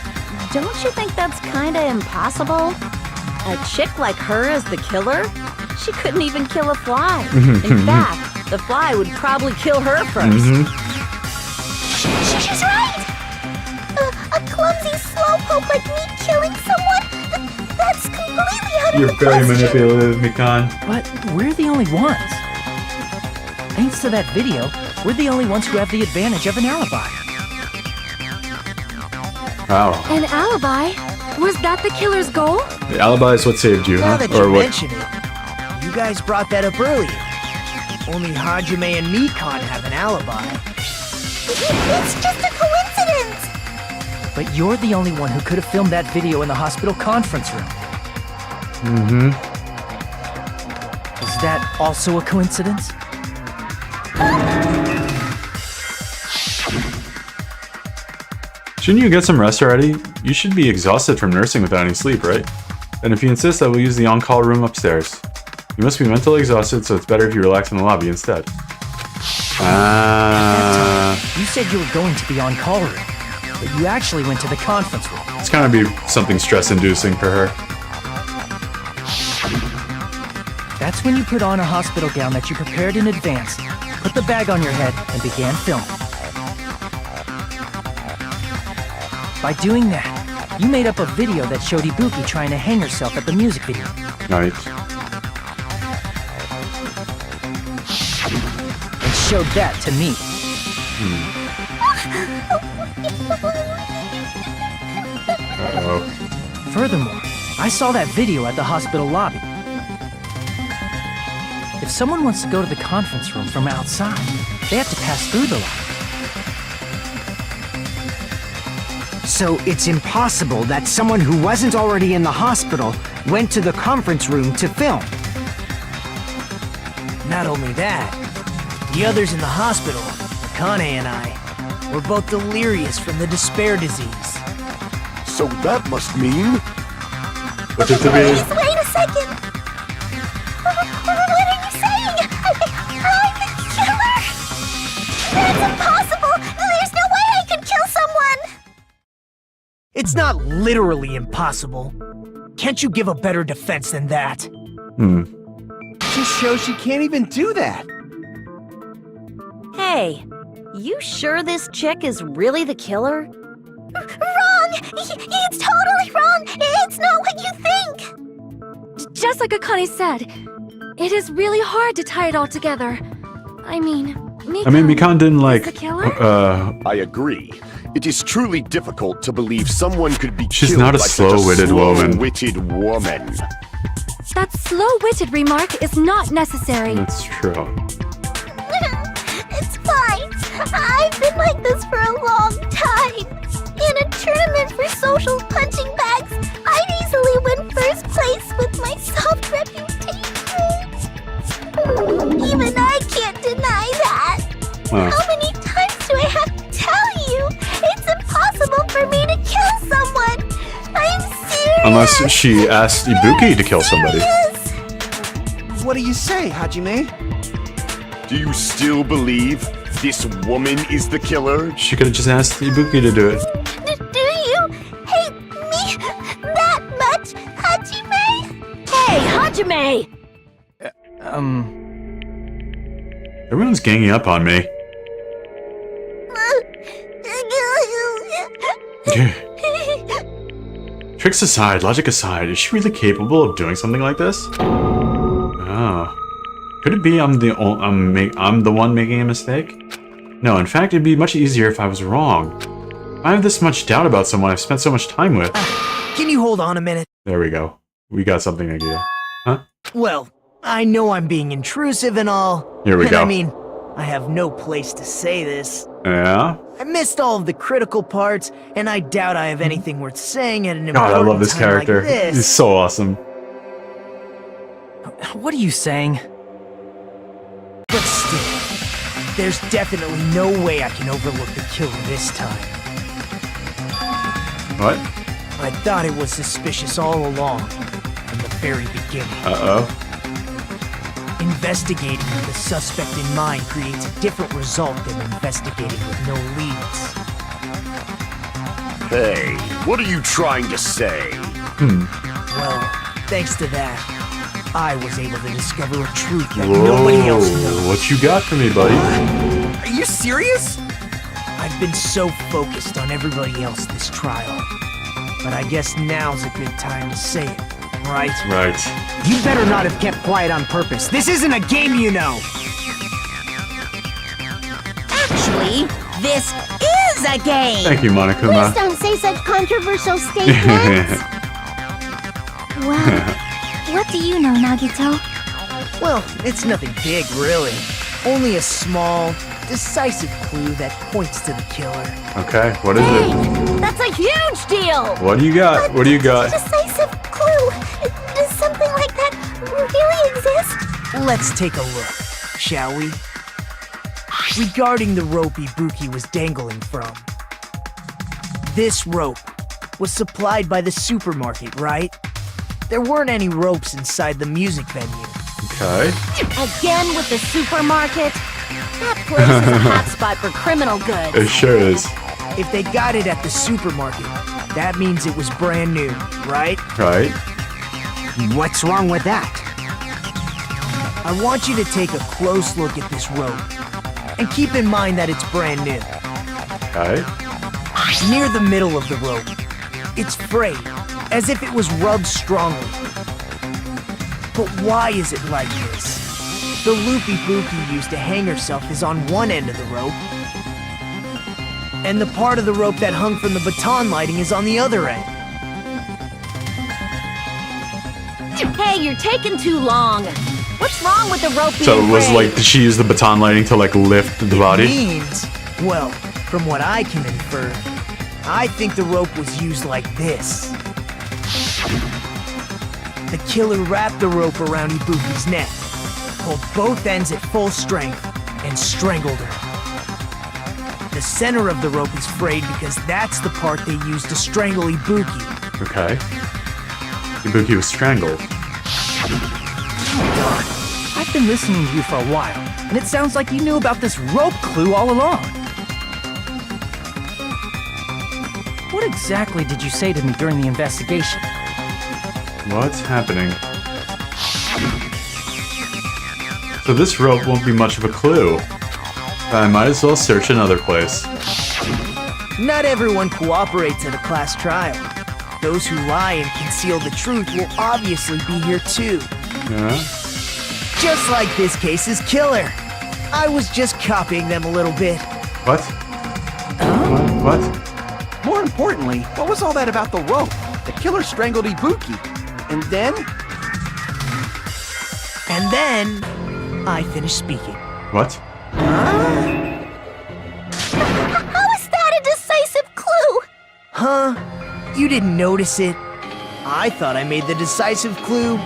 don't you think that's kinda impossible? A chick like her as the killer? She couldn't even kill a fly. In fact, the fly would probably kill her first. She's right! A clumsy slowpoke like me killing someone? That's completely out of You're the very question. manipulative, Mikan. But we're the only ones. Thanks to that video, we're the only ones who have the advantage of an alibi. Wow. An alibi? Was that the killer's goal? The alibi is what saved you, Now huh? that you Or what? mention it, you guys brought that up earlier. Only Hajime and Mikan have an alibi. It's just a coincidence! But you're the only one who could have filmed that video in the hospital conference room. Is that also a coincidence? Shouldn't you get some rest already? You should be exhausted from nursing without any sleep, right? And if you insist, I will use the on-call room upstairs. You must be mentally exhausted, so it's better if you relax in the lobby instead. You said you were going to the on-call room, but you actually went to the conference room. It's gonna be something stress-inducing for her. That's when you put on a hospital gown that you prepared in advance, put the bag on your head, and began filming. By doing that, you made up a video that showed Ibuki trying to hang herself at the music video. Right. And showed that to me. Uh-oh. Furthermore, I saw that video at the hospital lobby. If someone wants to go to the conference room from outside, they have to pass through the lobby. So it's impossible that someone who wasn't already in the hospital went to the conference room to film. Not only that, the others in the hospital, Akane and I, were both delirious from the despair disease. So that must mean... What's it to be? Please, wait a second! What are you saying? I'm the killer? That's impossible! There's no way I could kill someone! It's not literally impossible. Can't you give a better defense than that? Just shows she can't even do that. Hey, you sure this chick is really the killer? Wrong! It's totally wrong! It's not what you think! Just like Akane said, it is really hard to tie it all together. I mean, Mikan didn't like. the killer? I agree. It is truly difficult to believe someone could be She's killed not a by such slow-witted woman. slow-witted woman. That slow-witted remark is not necessary. That's true. It's fine. I've been like this for a long time. In a tournament for social punching bags, I'd easily win first place with my soft reputation. Even I can't deny that. How many times do I have to tell you? It's impossible for me to kill someone. I'm serious. Unless she asked Ibuki to kill somebody. Serious. What do you say, Hajime? Do you still believe this woman is the killer? She could have just asked Ibuki to do it. Do you hate me that much, Hajime? Hey, Hajime! Everyone's ganging up on me. Tricks aside, logic aside, is she really capable of doing something like this? Oh. Could it be I'm the one making a mistake? No, in fact, it'd be much easier if I was wrong. If I have this much doubt about someone I've spent so much time with. Can you hold on a minute? There we go. We got something again. Huh? Well, I know I'm being intrusive and all. Here we go. I mean, I have no place to say this. Yeah? I missed all of the critical parts, and I doubt I have anything worth saying at an God, important I love this time character. like this. He's so awesome. What are you saying? But still, there's definitely no way I can overlook the killer this time. What? I thought it was suspicious all along, from the very beginning. Uh-oh. Investigating with a suspect in mind creates a different result than investigating with no leads. Hey, what are you trying to say? Well, thanks to that, I was able to discover a truth that nobody else knows. What you got for me, buddy? Are you serious? I've been so focused on everybody else this trial, but I guess now's a good time to say it, right? Right. You better not have kept quiet on purpose. This isn't a game, you know. Actually, this is a game. Thank you, Monokuma. Please don't say such controversial statements. Well, what do you know, Nagito? Well, it's nothing big, really. Only a small, decisive clue that points to the killer. Okay, what is it? That's a huge deal! What do you got? What do you got? Decisive clue. Does something like that really exist? Let's take a look, shall we? Regarding the rope Ibuki was dangling from. This rope was supplied by the supermarket, right? There weren't any ropes inside the music venue. Okay. Again with the supermarket? That place is a hotspot for criminal goods. It sure is. If they got it at the supermarket, that means it was brand new, right? Right. What's wrong with that? I want you to take a close look at this rope. And keep in mind that it's brand new. Okay. Near the middle of the rope, it's frayed, as if it was rubbed strongly. But why is it like this? The loop Ibuki used to hang herself is on one end of the rope, and the part of the rope that hung from the baton lighting is on the other end. Hey, you're taking too long. What's wrong with the rope being So it was frayed? like, did she use the baton lighting to like lift the It body? means, well, from what I can infer, I think the rope was used like this. The killer wrapped the rope around Ibuki's neck, pulled both ends at full strength, and strangled her. The center of the rope is frayed because that's the part they used to strangle Ibuki. Okay. Ibuki was strangled. Darn. I've been listening to you for a while, and it sounds like you knew about this rope clue all along. What exactly did you say to me during the investigation? What's happening? So this rope won't be much of a clue. I might as well search another place. Not everyone cooperates at a class trial. Those who lie and conceal the truth will obviously be here too. Yeah? Just like this case's killer. I was just copying them a little bit. What? What? More importantly, what was all that about the rope? The killer strangled Ibuki. And then? And then, I finished speaking. What? How is that a decisive clue? Huh? You didn't notice it? I thought I made the decisive clue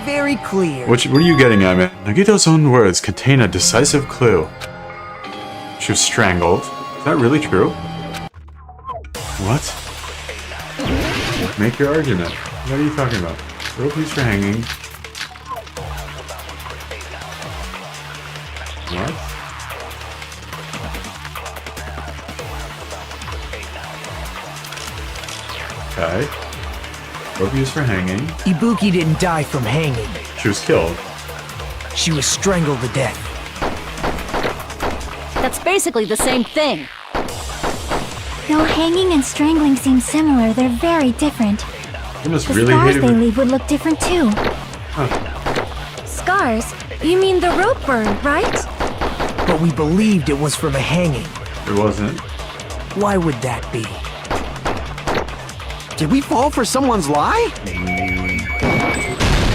very clear. What are you getting at, man? Nagito's own words contain a decisive clue. She was strangled. Is that really true? What? Make your argument. What are you talking about? Rope used for hanging. What? Okay. Rope used for hanging. Ibuki didn't die from hanging. She was killed. She was strangled to death. That's basically the same thing. Though hanging and strangling seem similar, they're very different. You must The really scars hate they it. leave would look different too. Scars? You mean the rope burn, right? But we believed it was from a hanging. It wasn't. Why would that be? Did we fall for someone's lie?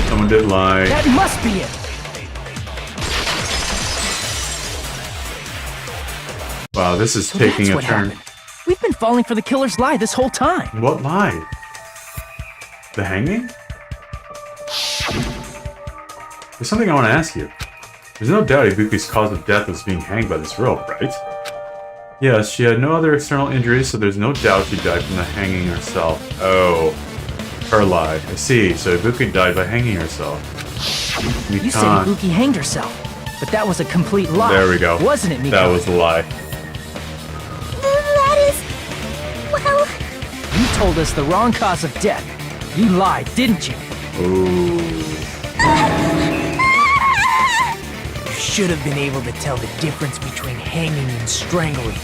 Someone did lie. That must be it! Wow, this is So taking that's a what turn. happened. We've been falling for the killer's lie this whole time. What lie? The hanging? There's something I want to ask you. There's no doubt Ibuki's cause of death was being hanged by this rope, right? Yes, she had no other external injuries, so there's no doubt she died from the hanging herself. Oh. Her lie. I see, so Ibuki died by hanging herself. You said Ibuki hanged herself, but that was a complete lie. There we go. Wasn't it, Miko? That was the lie. That is... well... You told us the wrong cause of death. You lied, didn't you? Ooh. You should have been able to tell the difference between hanging and strangling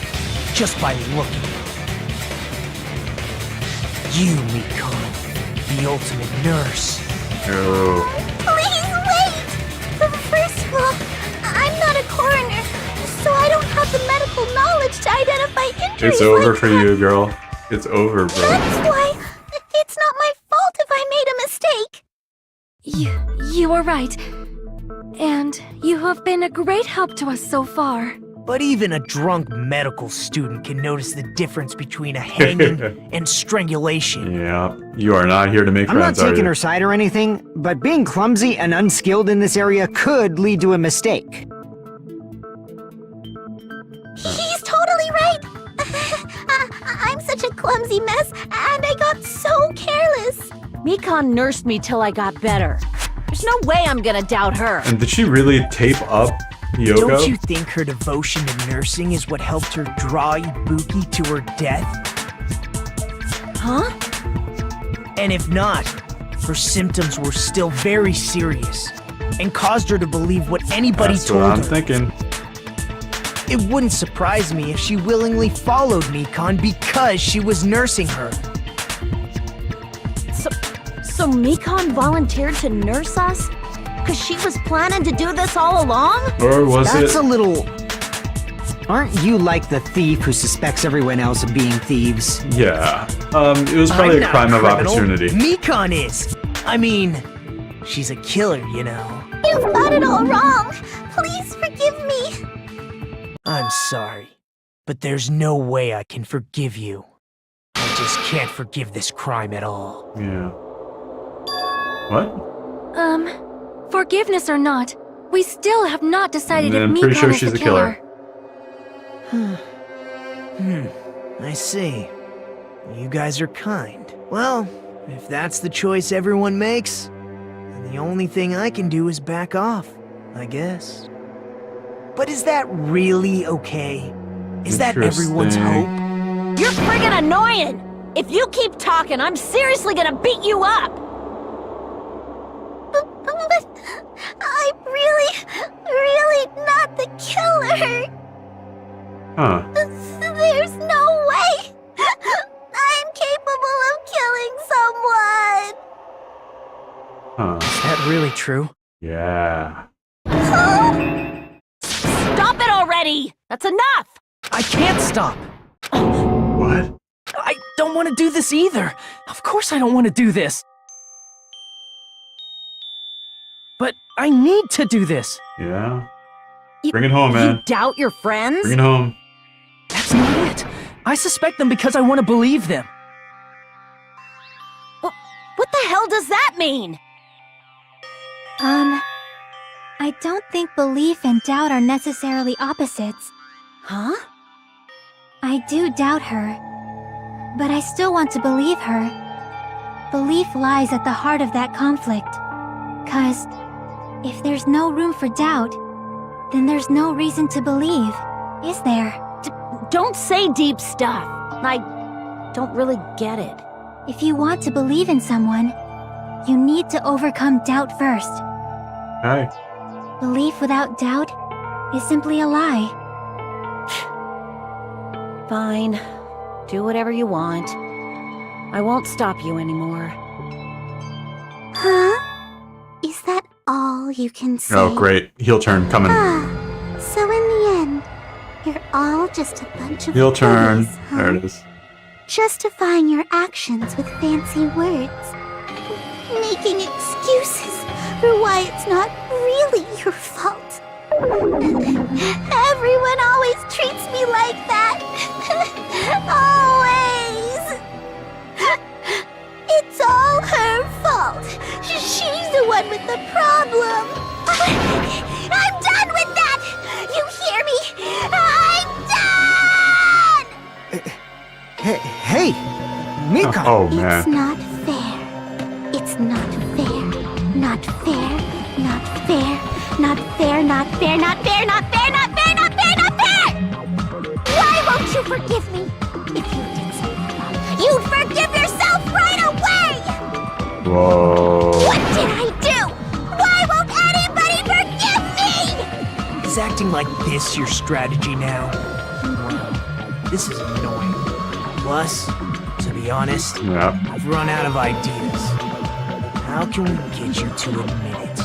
just by looking. You, Mikon, the ultimate nurse. Oh. Please wait! First of all, I'm not a coroner, so I don't have the medical knowledge to identify injuries. It's over like for that. you, girl. It's over, bro. That's why it's not my fault if I made a mistake. You are right. And you have been a great help to us so far. But even a drunk medical student can notice the difference between a hanging and strangulation. Yeah, you are not here to make I'm not friends, are taking you? her side or anything, but being clumsy and unskilled in this area could lead to a mistake. He's totally right. I'm such a clumsy mess, and I got so careless. Mikon nursed me till I got better. There's no way I'm gonna doubt her. And did she really tape up Yoko? Don't you think her devotion to nursing is what helped her draw Ibuki to her death? Huh? And if not, her symptoms were still very serious and caused her to believe what anybody That's told what I'm her. thinking. It wouldn't surprise me if she willingly followed Mikon because she was nursing her. So Mikon volunteered to nurse us? Cause she was planning to do this all along? Or was That's it? a little... Aren't you like the thief who suspects everyone else of being thieves? Yeah. It was probably I'm a not crime of criminal. opportunity. Mikon is. I mean, she's a killer, you know. You've got it all wrong. Please forgive me. I'm sorry, but there's no way I can forgive you. just can't forgive this crime at all. Yeah. What? Forgiveness or not, we still have not decided if I'm Mikan pretty sure is she's the the killer. I see. You guys are kind. Well, if that's the choice everyone makes, then the only thing I can do is back off, I guess. But is that really okay? Is that everyone's hope? You're friggin' annoying! If you keep talking, I'm seriously gonna beat you up! But I'm really not the killer. Huh. There's no way I'm capable of killing someone. Huh. Is that really true? Yeah. Stop it already! That's enough! I can't stop. What? I don't want to do this either. Of course I don't want to do this. But I need to do this. Yeah. Bring it home, You man. doubt your friends? Bring it home. That's not it. I suspect them because I want to believe them. What the hell does that mean? I don't think belief and doubt are necessarily opposites. Huh? I do doubt her, but I still want to believe her. Belief lies at the heart of that conflict. 'Cause if there's no room for doubt, then there's no reason to believe, is there? Don't say deep stuff. I don't really get it. If you want to believe in someone, you need to overcome doubt first. Hey. Belief without doubt is simply a lie. Fine. Do whatever you want. I won't stop you anymore. Huh? Is that all you can say? Oh, great. Heel turn coming. So in the end, you're all just a bunch of Heel turn. bullies, huh? There it is. Justifying your actions with fancy words. Making excuses for why it's not really your fault. Everyone always treats me like that. Always. It's all her fault. She's the one with the problem. I'm done with that. You hear me? I'm done! Hey, Mika! Oh, man. It's not fair. It's not fair. Not fair. Not fair. Not fair. Not fair. Not fair. Not fair. Not fair. Not fair. Not fair. Why won't you forgive me? If you did something wrong, you'd forgive yourself right away. Whoa. What did I do? Why won't anybody forgive me? Is acting like this your strategy now? Well, this is annoying. Plus, to be honest, Yeah. I've run out of ideas. How can we get you to admit it?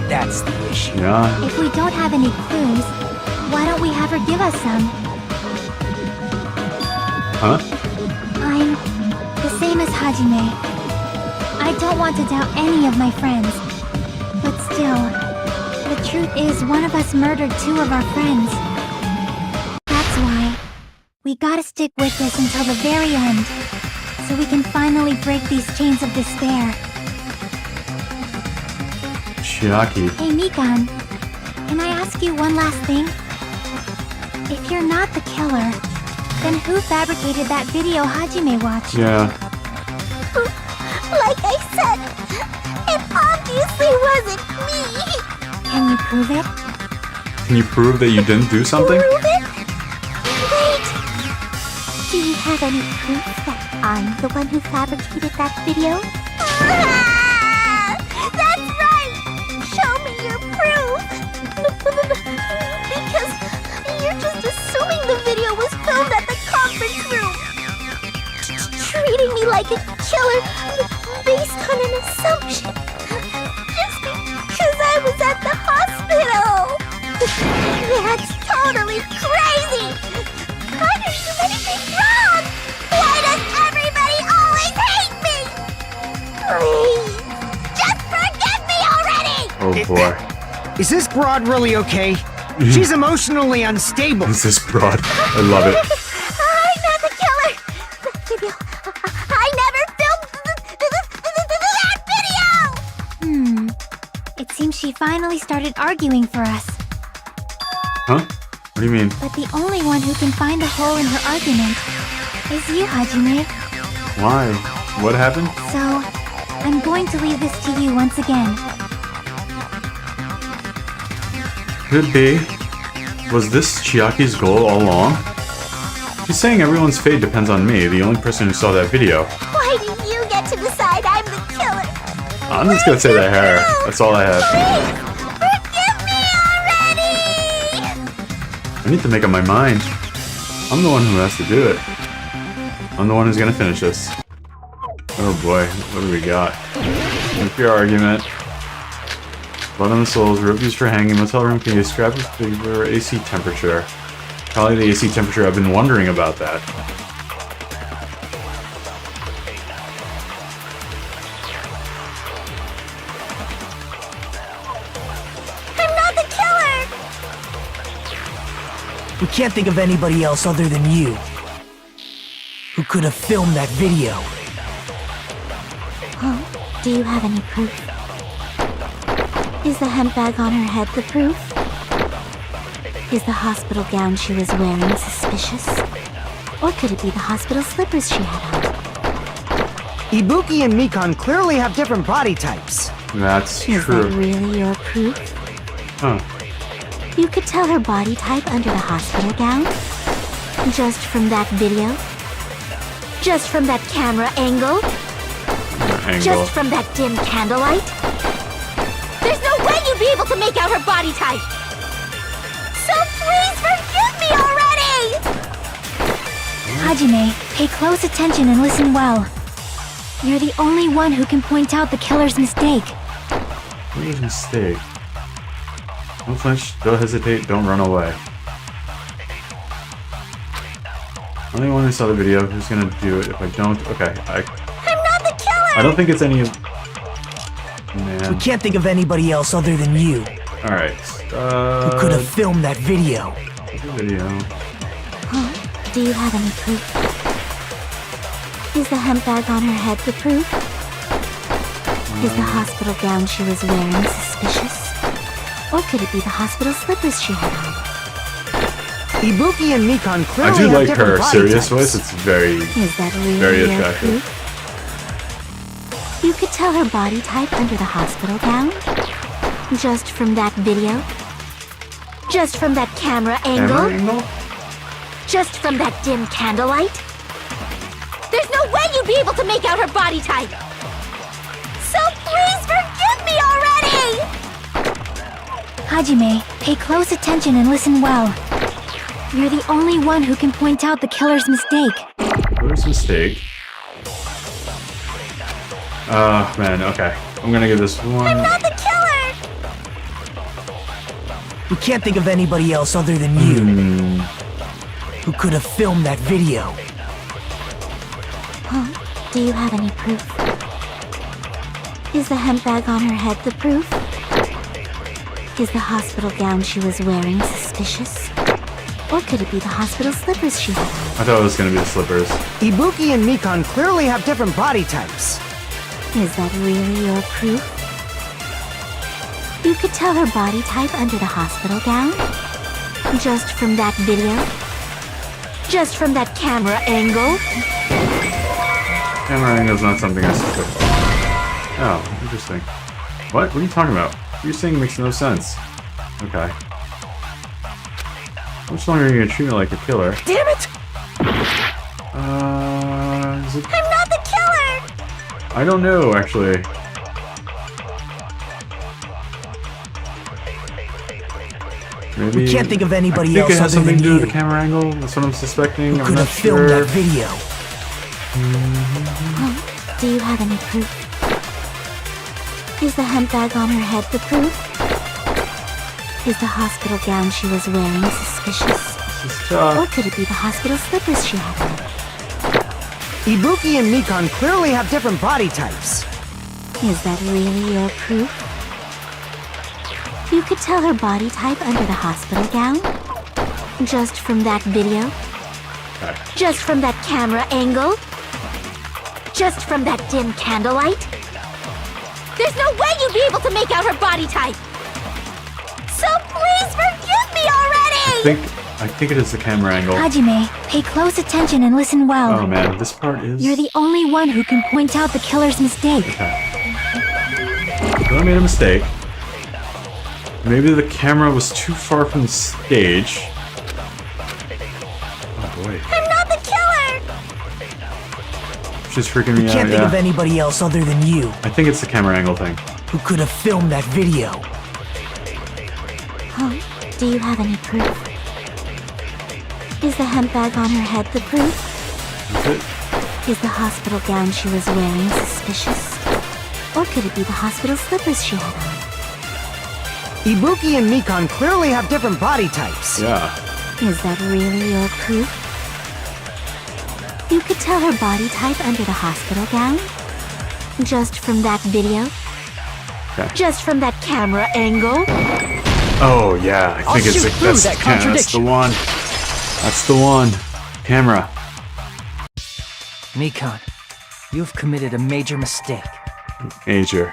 That's the issue. Yeah. If we don't have any clues, why don't we have her give us some? Huh? I'm the same as Hajime. I don't want to doubt any of my friends. But still, the truth is one of us murdered 2 of our friends. That's why we gotta stick with this until the very end, so we can finally break these chains of despair. Chiaki. Hey Mikan, can I ask you one last thing? If you're not the killer, then who fabricated that video Hajime watched? Yeah. Like I said, it obviously wasn't me. Can you prove it? Can you prove that you didn't do something? Prove it? Wait. Do you have any proof that I'm the one who fabricated that video? That's right! Show me your proof! Because you're just assuming the video was filmed at the conference room. Treating me like a killer based on an assumption. Just because I was at the hospital. That's totally crazy! I didn't do anything wrong! Why does everybody always hate me? Please, just forgive me already! Oh, boy. Is this broad really okay? She's emotionally unstable. Is this broad? I love it. I'm not the killer! The video It seems she finally started arguing for us. Huh? What do you mean? But the only one who can find the hole in her argument is you, Hajime. Why? What happened? So, I'm going to leave this to you once again. Could be. Was this Chiaki's goal all along? She's saying everyone's fate depends on me, the only person who saw that video. Why do you get to decide I'm the killer? I'm just gonna say the hair. That's all I have. Forgive me already! I need to make up my mind. I'm the one who has to do it. I'm the one who's gonna finish this. Oh boy, what do we got? Nuclear argument. Blood on the souls, rope used for hanging, motel room can use scrap of paper, AC temperature. Probably the AC temperature, I've been wondering about that. I'm not the killer! We can't think of anybody else other than you who could have filmed that video. Huh? Do you have any proof? Is the hemp bag on her head the proof? Is the hospital gown she was wearing suspicious? Or could it be the hospital slippers she had on? Ibuki and Mikan clearly have different body types. That's Is true. that really your proof? Huh. You could tell her body type under the hospital gown? Just from that video? Just from that camera angle? Just from that dim candlelight? There's no way you'd be able to make out her body type! So please forgive me already! Hajime, pay close attention and listen well. You're the only one who can point out the killer's mistake. What is a mistake? Don't flinch, don't hesitate, don't run away. Only one who saw the video, who's gonna do it if I don't? Okay, I'm not the killer! I don't think it's any of... Man. We can't think of anybody else other than you Alright, who could have filmed that video. video. Huh? Do you have any proof? Is the hemp bag on her head the proof? Is the hospital gown she was wearing suspicious? Or could it be the hospital slippers she had on? Ibuki and Mikan I clearly do have like different her body serious types. voice, it's very... Is that really Very your attractive. proof? You could tell her body type under the hospital gown? Just from that video? Just from that camera angle? Camera angle? Just from that dim candlelight? There's no way you'd be able to make out her body type! So please forgive me already! Hajime, pay close attention and listen well. You're the only one who can point out the killer's mistake. Where's mistake? Oh, man, okay. I'm gonna give this one... I'm not the killer! We can't think of anybody else other than you who could have filmed that video. Huh? Do you have any proof? Is the hemp bag on her head the proof? Is the hospital gown she was wearing suspicious? Or could it be the hospital slippers she had on? I thought it was gonna be the slippers. Ibuki and Mikan clearly have different body types. Is that really your proof? You could tell her body type under the hospital gown? Just from that video? Just from that camera angle? Camera angle's not something I suspect. Oh, interesting. What? What are you talking about? What you're saying makes no sense. Okay. How much longer are you gonna treat me like a killer? Damn it! Is it... I'm not the killer! I don't know, actually. Maybe... We can't think of anybody I think else it has other something than to do with you the camera angle. That's what I'm suspecting. who I'm could not have filmed sure. that video. Huh? Do you have any proof? Is the hemp bag on her head the proof? Is the hospital gown she was wearing suspicious? This is tough. Or could it be the hospital slippers she had on? Ibuki and Mikan clearly have different body types. Is that really your proof? You could tell her body type under the hospital gown? Just from that video? Okay. Just from that camera angle? Just from that dim candlelight? There's There's no way you'd be able to make out her body type! So please forgive me already! I think it is the camera angle. Hajime, pay close attention and listen well. Oh man, this part is... You're the only one who can point out the killer's mistake. Okay. So I made a mistake. Maybe the camera was too far from the stage. Oh boy. I'm not the killer! She's freaking me out, Can't think of anybody else other than you I think it's the camera angle thing. who could have filmed that video. Huh? Do you have any proof? Is the hemp bag on her head the proof? Is it? Is the hospital gown she was wearing suspicious? Or could it be the hospital slippers she had on? Ibuki and Mikan clearly have different body types. Yeah. Is that really your proof? You could tell her body type under the hospital gown? Just from that video? Okay. Just from that camera angle? Oh yeah, I think it's shoot through that's, that the that's the contradiction. one. That's the one. Camera. Mikan, you've committed a major mistake. Major.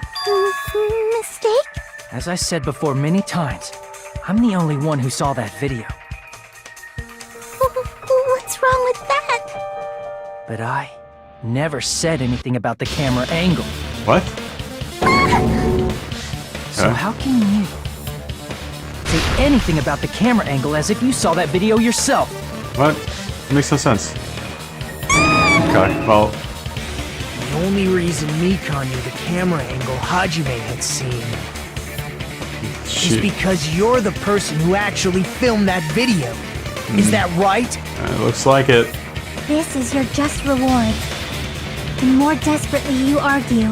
Mistake? As I said before many times, I'm the only one who saw that video. What's wrong with that? But I never said anything about the camera angle. What? So how can you say anything about the camera angle as if you saw that video yourself? What? It makes no sense. Okay, well, The only reason Mikan knew the camera angle Hajime had seen is she, because you're the person who actually filmed that video. Is that right? it looks like it. This is your just reward. The more desperately you argue,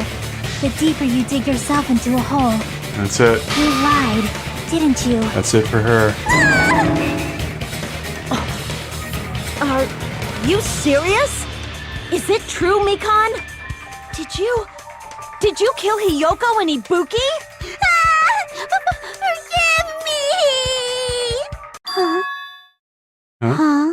the deeper you dig yourself into a hole. That's it. You lied, didn't you? That's it for her. Are you serious? Is it true, Mikan? Did you kill Hiyoko and Ibuki? Forgive me! Huh? Huh?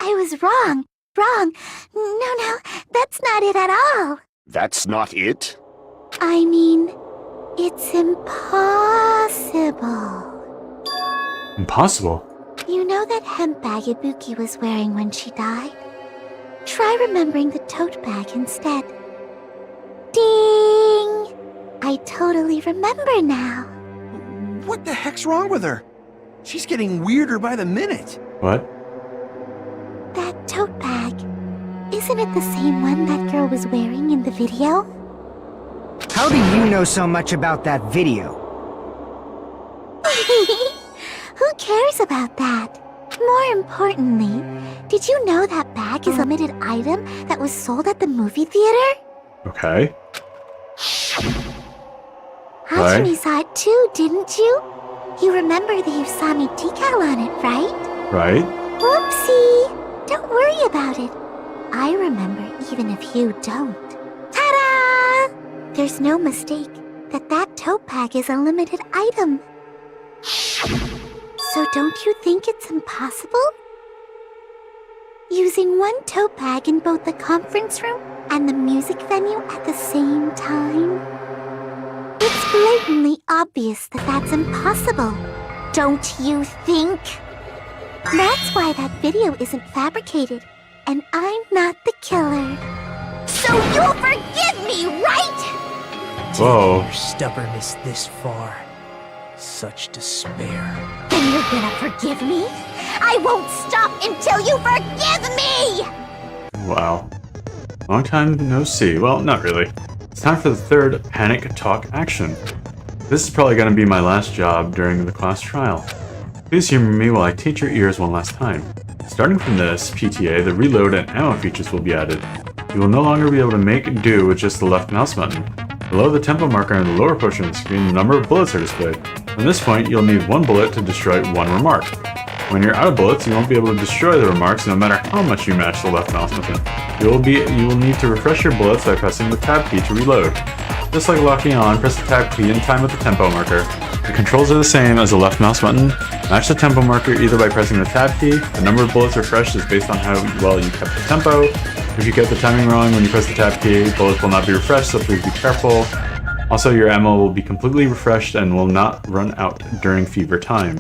I was wrong. No, that's not it at all. That's not it? I mean, it's impossible. Impossible. You know that hemp bag Ibuki was wearing when she died? Try remembering the tote bag instead. Ding! I totally remember now. What the heck's wrong with her? She's getting weirder by the minute. What? That tote bag. Isn't it the same one that girl was wearing in the video? How do you know so much about that video? Who cares about that? More importantly, did you know that bag is a limited item that was sold at the movie theater? Okay. Hajime saw it too, didn't you? You remember the Usami decal on it, right? Right? Whoopsie! Don't worry about it. I remember even if you don't. Ta-da! There's no mistake that that tote bag is a limited item. So don't you think it's impossible? Using one tote bag in both the conference room and the music venue at the same time? It's blatantly obvious that that's impossible. Don't you think? That's why that video isn't fabricated, and I'm not the killer. So you'll forgive me, right? Whoa. Your stubbornness this far. Such despair. Then you're gonna forgive me? I won't stop until you forgive me! Wow. Long time no see. Well, not really. It's time for the third panic talk action. This is probably going to be my last job during the class trial. Please humor me while I teach your ears one last time. Starting from this PTA, the reload and ammo features will be added. You will no longer be able to make do with just the left mouse button. Below the tempo marker in the lower portion of the screen, the number of bullets are displayed. From this point, you'll need one bullet to destroy one remark. When you're out of bullets, you won't be able to destroy the remarks no matter how much you mash the left mouse button. You will need to refresh your bullets by pressing the tab key to reload. Just like locking on, press the tab key in time with the tempo marker. The controls are the same as the left mouse button. Match the tempo marker either by pressing the tab key. The number of bullets refreshed is based on how well you kept the tempo. If you get the timing wrong when you press the tab key, bullets will not be refreshed, so please be careful. Also, your ammo will be completely refreshed and will not run out during fever time.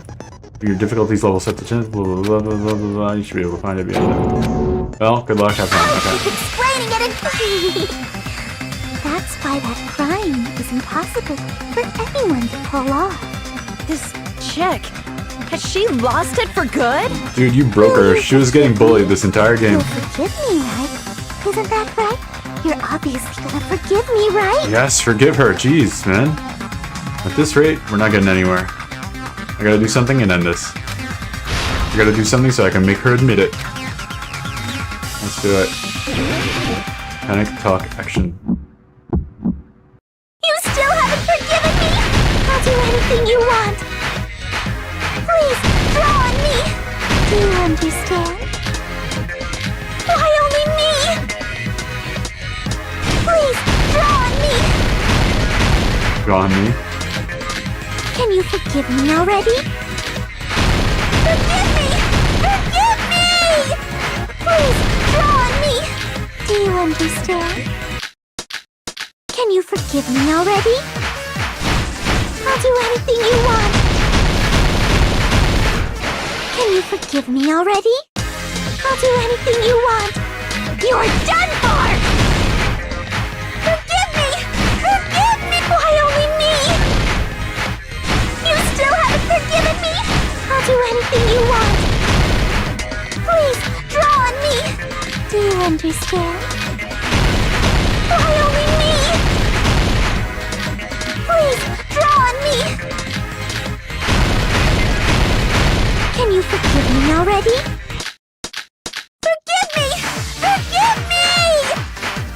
Your difficulties level set to 10, blah, blah, blah, blah, blah, blah. You should be able to find it beyond it. Well, good luck, have fun. Okay. Keep explaining it and... That's why that crying is impossible for anyone to pull off. This chick, has she lost it for good? Dude, you broke her. She was getting bullied this entire game. You'll forgive me, right? Isn't that right? You're obviously gonna forgive me, right? Yes, forgive her. Jeez, man. At this rate, we're not getting anywhere. I gotta do something and end this. I gotta do something so I can make her admit it. Let's do it. Panic, talk, action. You still haven't forgiven me? I'll do anything you want. Please, draw on me. Do you understand? Why only me? Please, draw on me. Draw on me? Can you forgive me already? Forgive me! Forgive me! Please, draw on me. Do you understand? Can you forgive me already? I'll do anything you want. Can you forgive me already? I'll do anything you want. You're done for! Forgive me! Forgive me! Why only me? You still haven't forgiven me? I'll do anything you want. Please, draw on me. Do you understand? Why only me? Please, draw on me. Can you forgive me already? Forgive me! Forgive me!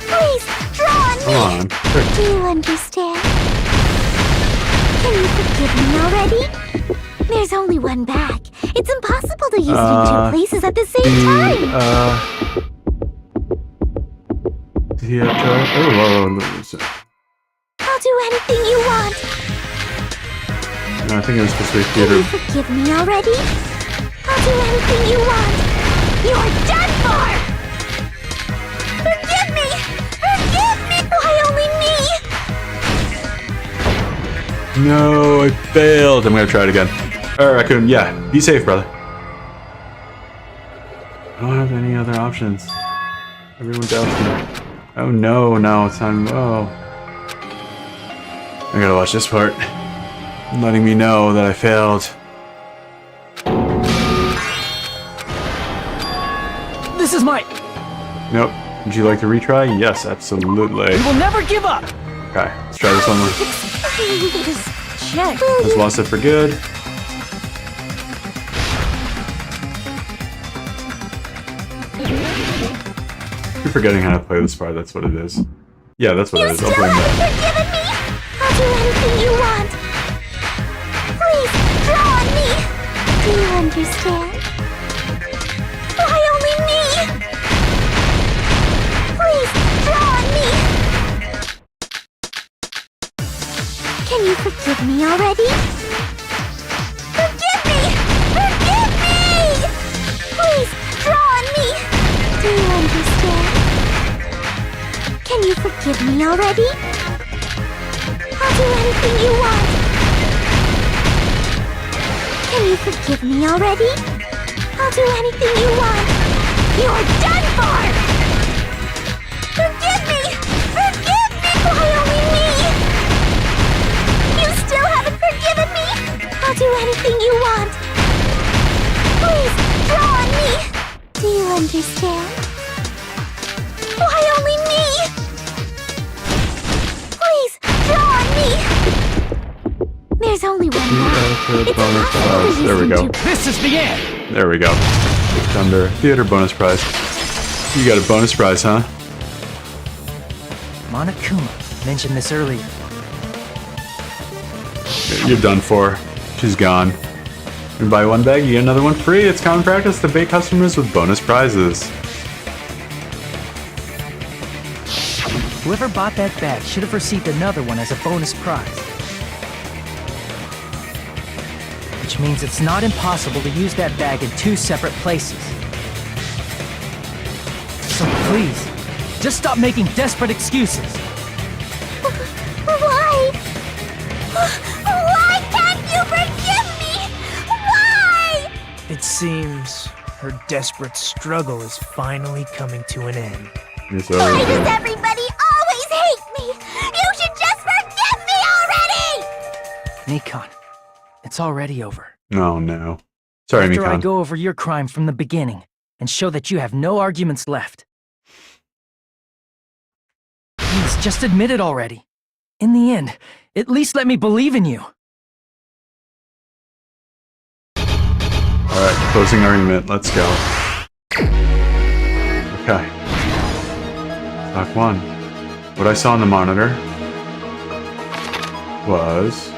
Please, draw on me. Come on. Do you understand? Can you forgive me already? There's only one bag. It's impossible to use it in two places at the same time. Theater. I'll do anything you want. No, I think it was supposed to be Can theater. you forgive me already? I'll do anything you want. You're done for! Forgive me! Forgive me! Why only me? No, I failed. I'm gonna try it again. Alright, Raccoon, yeah. Be safe, brother. I don't have any other options. Everyone doubts me. Oh no, now it's time. Oh. I gotta watch this part. Letting me know that I failed. This is my... Nope. Would you like to retry? Yes, absolutely. We will never give up! Okay, let's try this one more. This chick. Let's lost it for good. You're forgetting how to play this part, that's what it is. Yeah, that's what it is. I'll blame that. Forgiven me? I'll do anything you want. Please, draw on me. Do you understand? Why only me? Please, draw on me. Can you forgive me already? Forgive me! Forgive me! Please, draw on me. Do you understand? Can you forgive me already? I'll do anything you want. Can you forgive me already? I'll do anything you want. You're done for! Forgive me! Forgive me! Why only me? You still haven't forgiven me? I'll do anything you want. Please, draw on me. Do you understand? Why only me? Please, draw on me. There's only one more. It's impossible to use There we them go. to- This is the end! There we go. Thunder. Theater bonus prize. You got a bonus prize, huh? Monokuma mentioned this earlier. You're done for. She's gone. You buy one bag, you get another one free. It's common practice to bait customers with bonus prizes. Whoever bought that bag should have received another one as a bonus prize. Which means it's not impossible to use that bag in 2 separate places. So please, just stop making desperate excuses. Why? Why can't you forgive me? Why? It seems her desperate struggle is finally coming to an end. It's Why over. does everybody always hate me? You should just forgive me already! Nikon, it's already over. Oh no. Sorry, After I Mikon. go over your crime from the beginning and show that you have no arguments left. Please, just admit it already. In the end, at least let me believe in you. Alright, closing argument. Let's go. Okay. Talk 1. What I saw on the monitor was...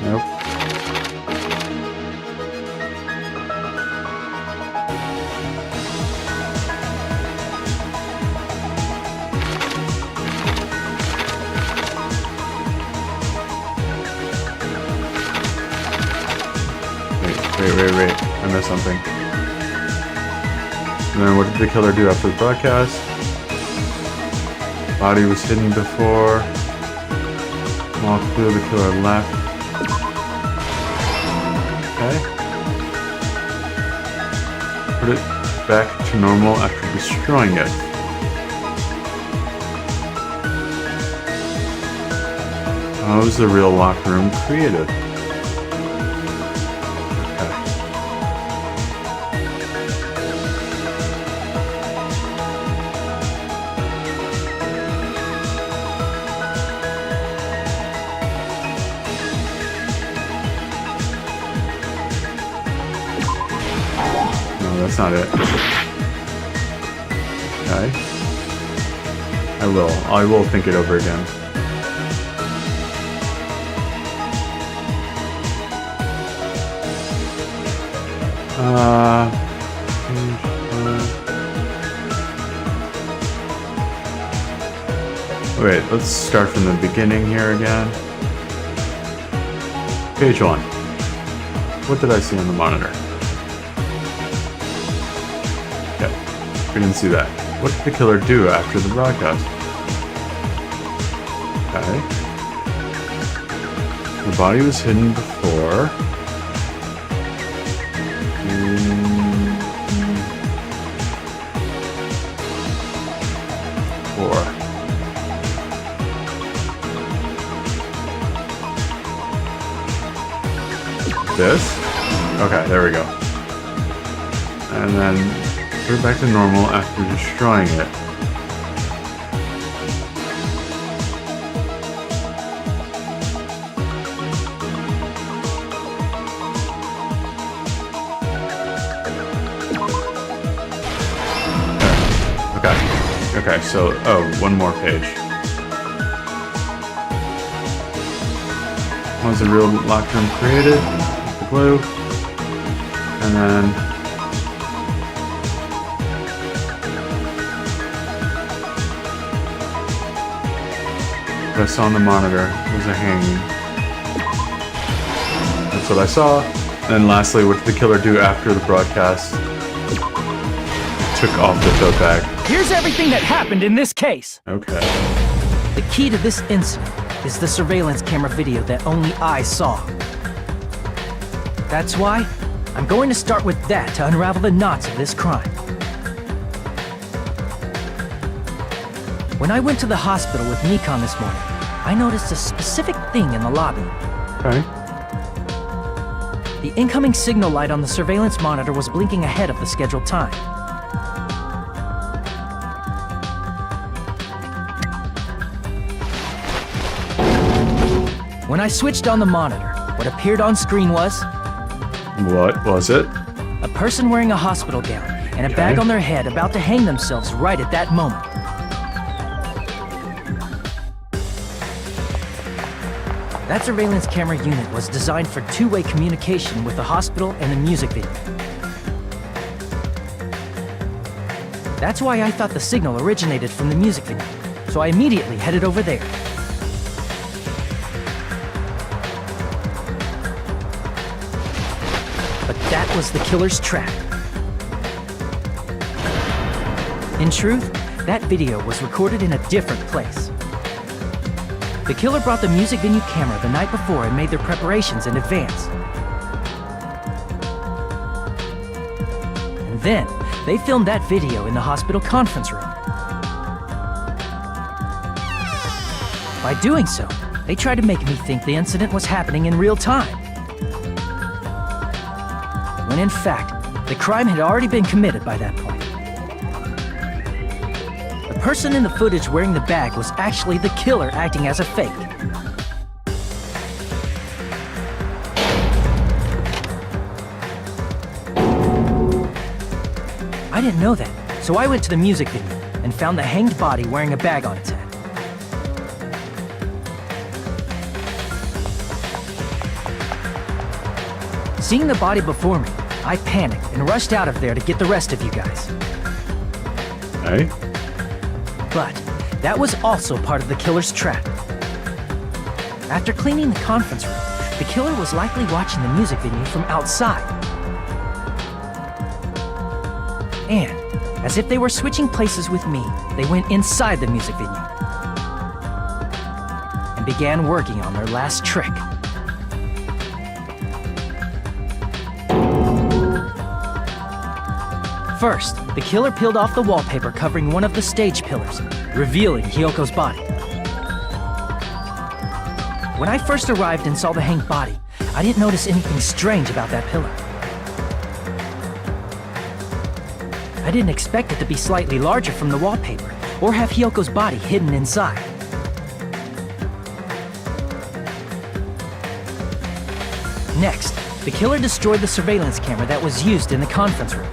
Nope. Wait. I missed something. And then what did the killer do after the broadcast? Body was hidden before. All clear, the killer left. Okay. Put it back to normal after destroying it. How was the real locker room created? That's not it. Okay. I will think it over again. Wait, let's start from the beginning here again. Page 1. What did I see on the monitor? We didn't see that. What did the killer do after the broadcast? Okay. The body was hidden before. This? Okay, there we go. And then put it back to normal after destroying it. Okay, so, one more page. Was the real locker room created? The glue. And then what I saw on the monitor was a hanging. That's what I saw. And then lastly, what did the killer do after the broadcast? Took off the tote bag. Here's everything that happened in this case. Okay. The key to this incident is the surveillance camera video that only I saw. That's why I'm going to start with that to unravel the knots of this crime. When I went to the hospital with Nikon this morning, I noticed a specific thing in the lobby. Okay. The incoming signal light on the surveillance monitor was blinking ahead of the scheduled time. When I switched on the monitor, what appeared on screen was... What was it? A person wearing a hospital gown and a bag on their head about to hang themselves right at that moment. That surveillance camera unit was designed for two-way communication with the hospital and the music video. That's why I thought the signal originated from the music video, so I immediately headed over there. But that was the killer's trap. In truth, that video was recorded in a different place. The killer brought the music venue camera the night before and made their preparations in advance. And then, they filmed that video in the hospital conference room. By doing so, they tried to make me think the incident was happening in real time. When in fact, the crime had already been committed by that point. The person in the footage wearing the bag was actually the killer acting as a fake. I didn't know that, so I went to the music venue and found the hanged body wearing a bag on its head. Seeing the body before me, I panicked and rushed out of there to get the rest of you guys. Hey? But that was also part of the killer's trap. After cleaning the conference room, the killer was likely watching the music venue from outside. And, as if they were switching places with me, they went inside the music venue and began working on their last trick. First, the killer peeled off the wallpaper covering one of the stage pillars, revealing Hyoko's body. When I first arrived and saw the hanged body, I didn't notice anything strange about that pillar. I didn't expect it to be slightly larger from the wallpaper, or have Hyoko's body hidden inside. Next, the killer destroyed the surveillance camera that was used in the conference room.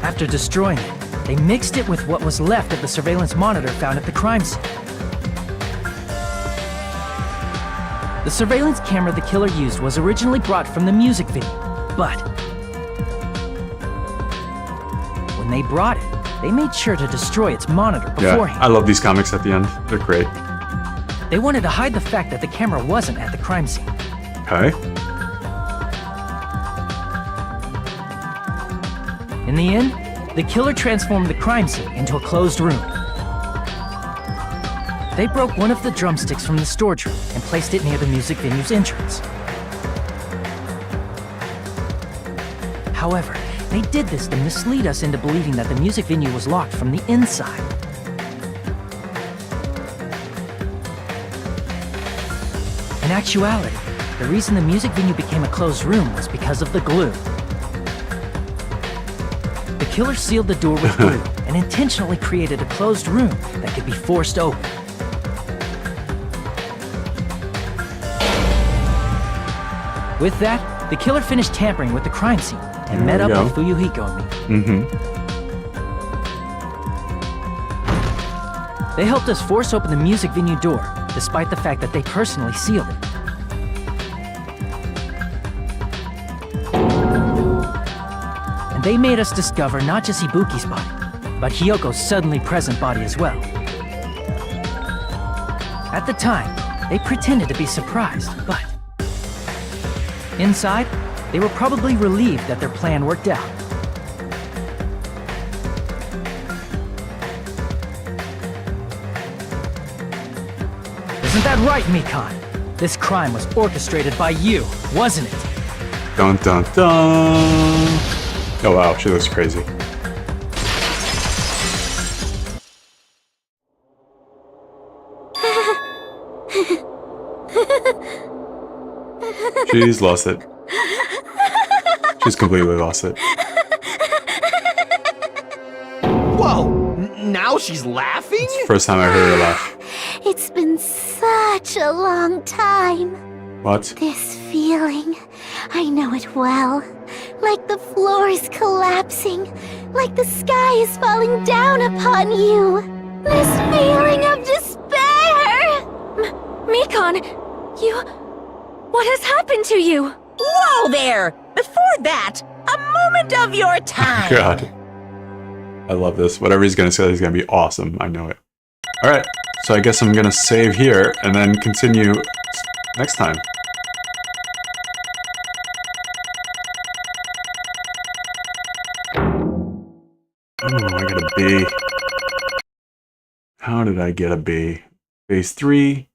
After destroying it, they mixed it with what was left of the surveillance monitor found at the crime scene. The surveillance camera the killer used was originally brought from the music video, but when they brought it, they made sure to destroy its monitor beforehand. Yeah, I love these comics at the end. They're great. They wanted to hide the fact that the camera wasn't at the crime scene. Okay. In the end, the killer transformed the crime scene into a closed room. They broke one of the drumsticks from the storage room and placed it near the music venue's entrance. However, they did this to mislead us into believing that the music venue was locked from the inside. In actuality, the reason the music venue became a closed room was because of the glue. The killer sealed the door with glue and intentionally created a closed room that could be forced open. With that, the killer finished tampering with the crime scene and met up with Fuyuhiko and me. They helped us force open the music venue door, despite the fact that they personally sealed it. And they made us discover not just Ibuki's body, but Hyoko's suddenly present body as well. At the time, they pretended to be surprised, but inside, they were probably relieved that their plan worked out. Isn't that right, Mikan? This crime was orchestrated by you, wasn't it? Dun dun dun! Oh wow, she looks crazy. She's lost it. She's completely lost it. Whoa! Now she's laughing? It's the first time I heard her laugh. It's been such a long time. What? This feeling, I know it well. Like the floor is collapsing, like the sky is falling down upon you. This feeling of despair! Mikon, you... What has happened to you? Whoa there! Before that, a moment of your time. God. I love this. Whatever he's going to say is going to be awesome. I know it. Alright, so I guess I'm going to save here and then continue next time. Oh, I got a B. How did I get a B? Phase 3,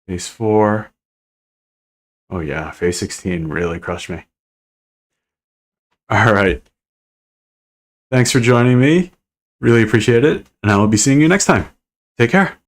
Phase 4. Oh yeah, Phase 16 really crushed me. Alright. Thanks for joining me. Really appreciate it, and I will be seeing you next time. Take care.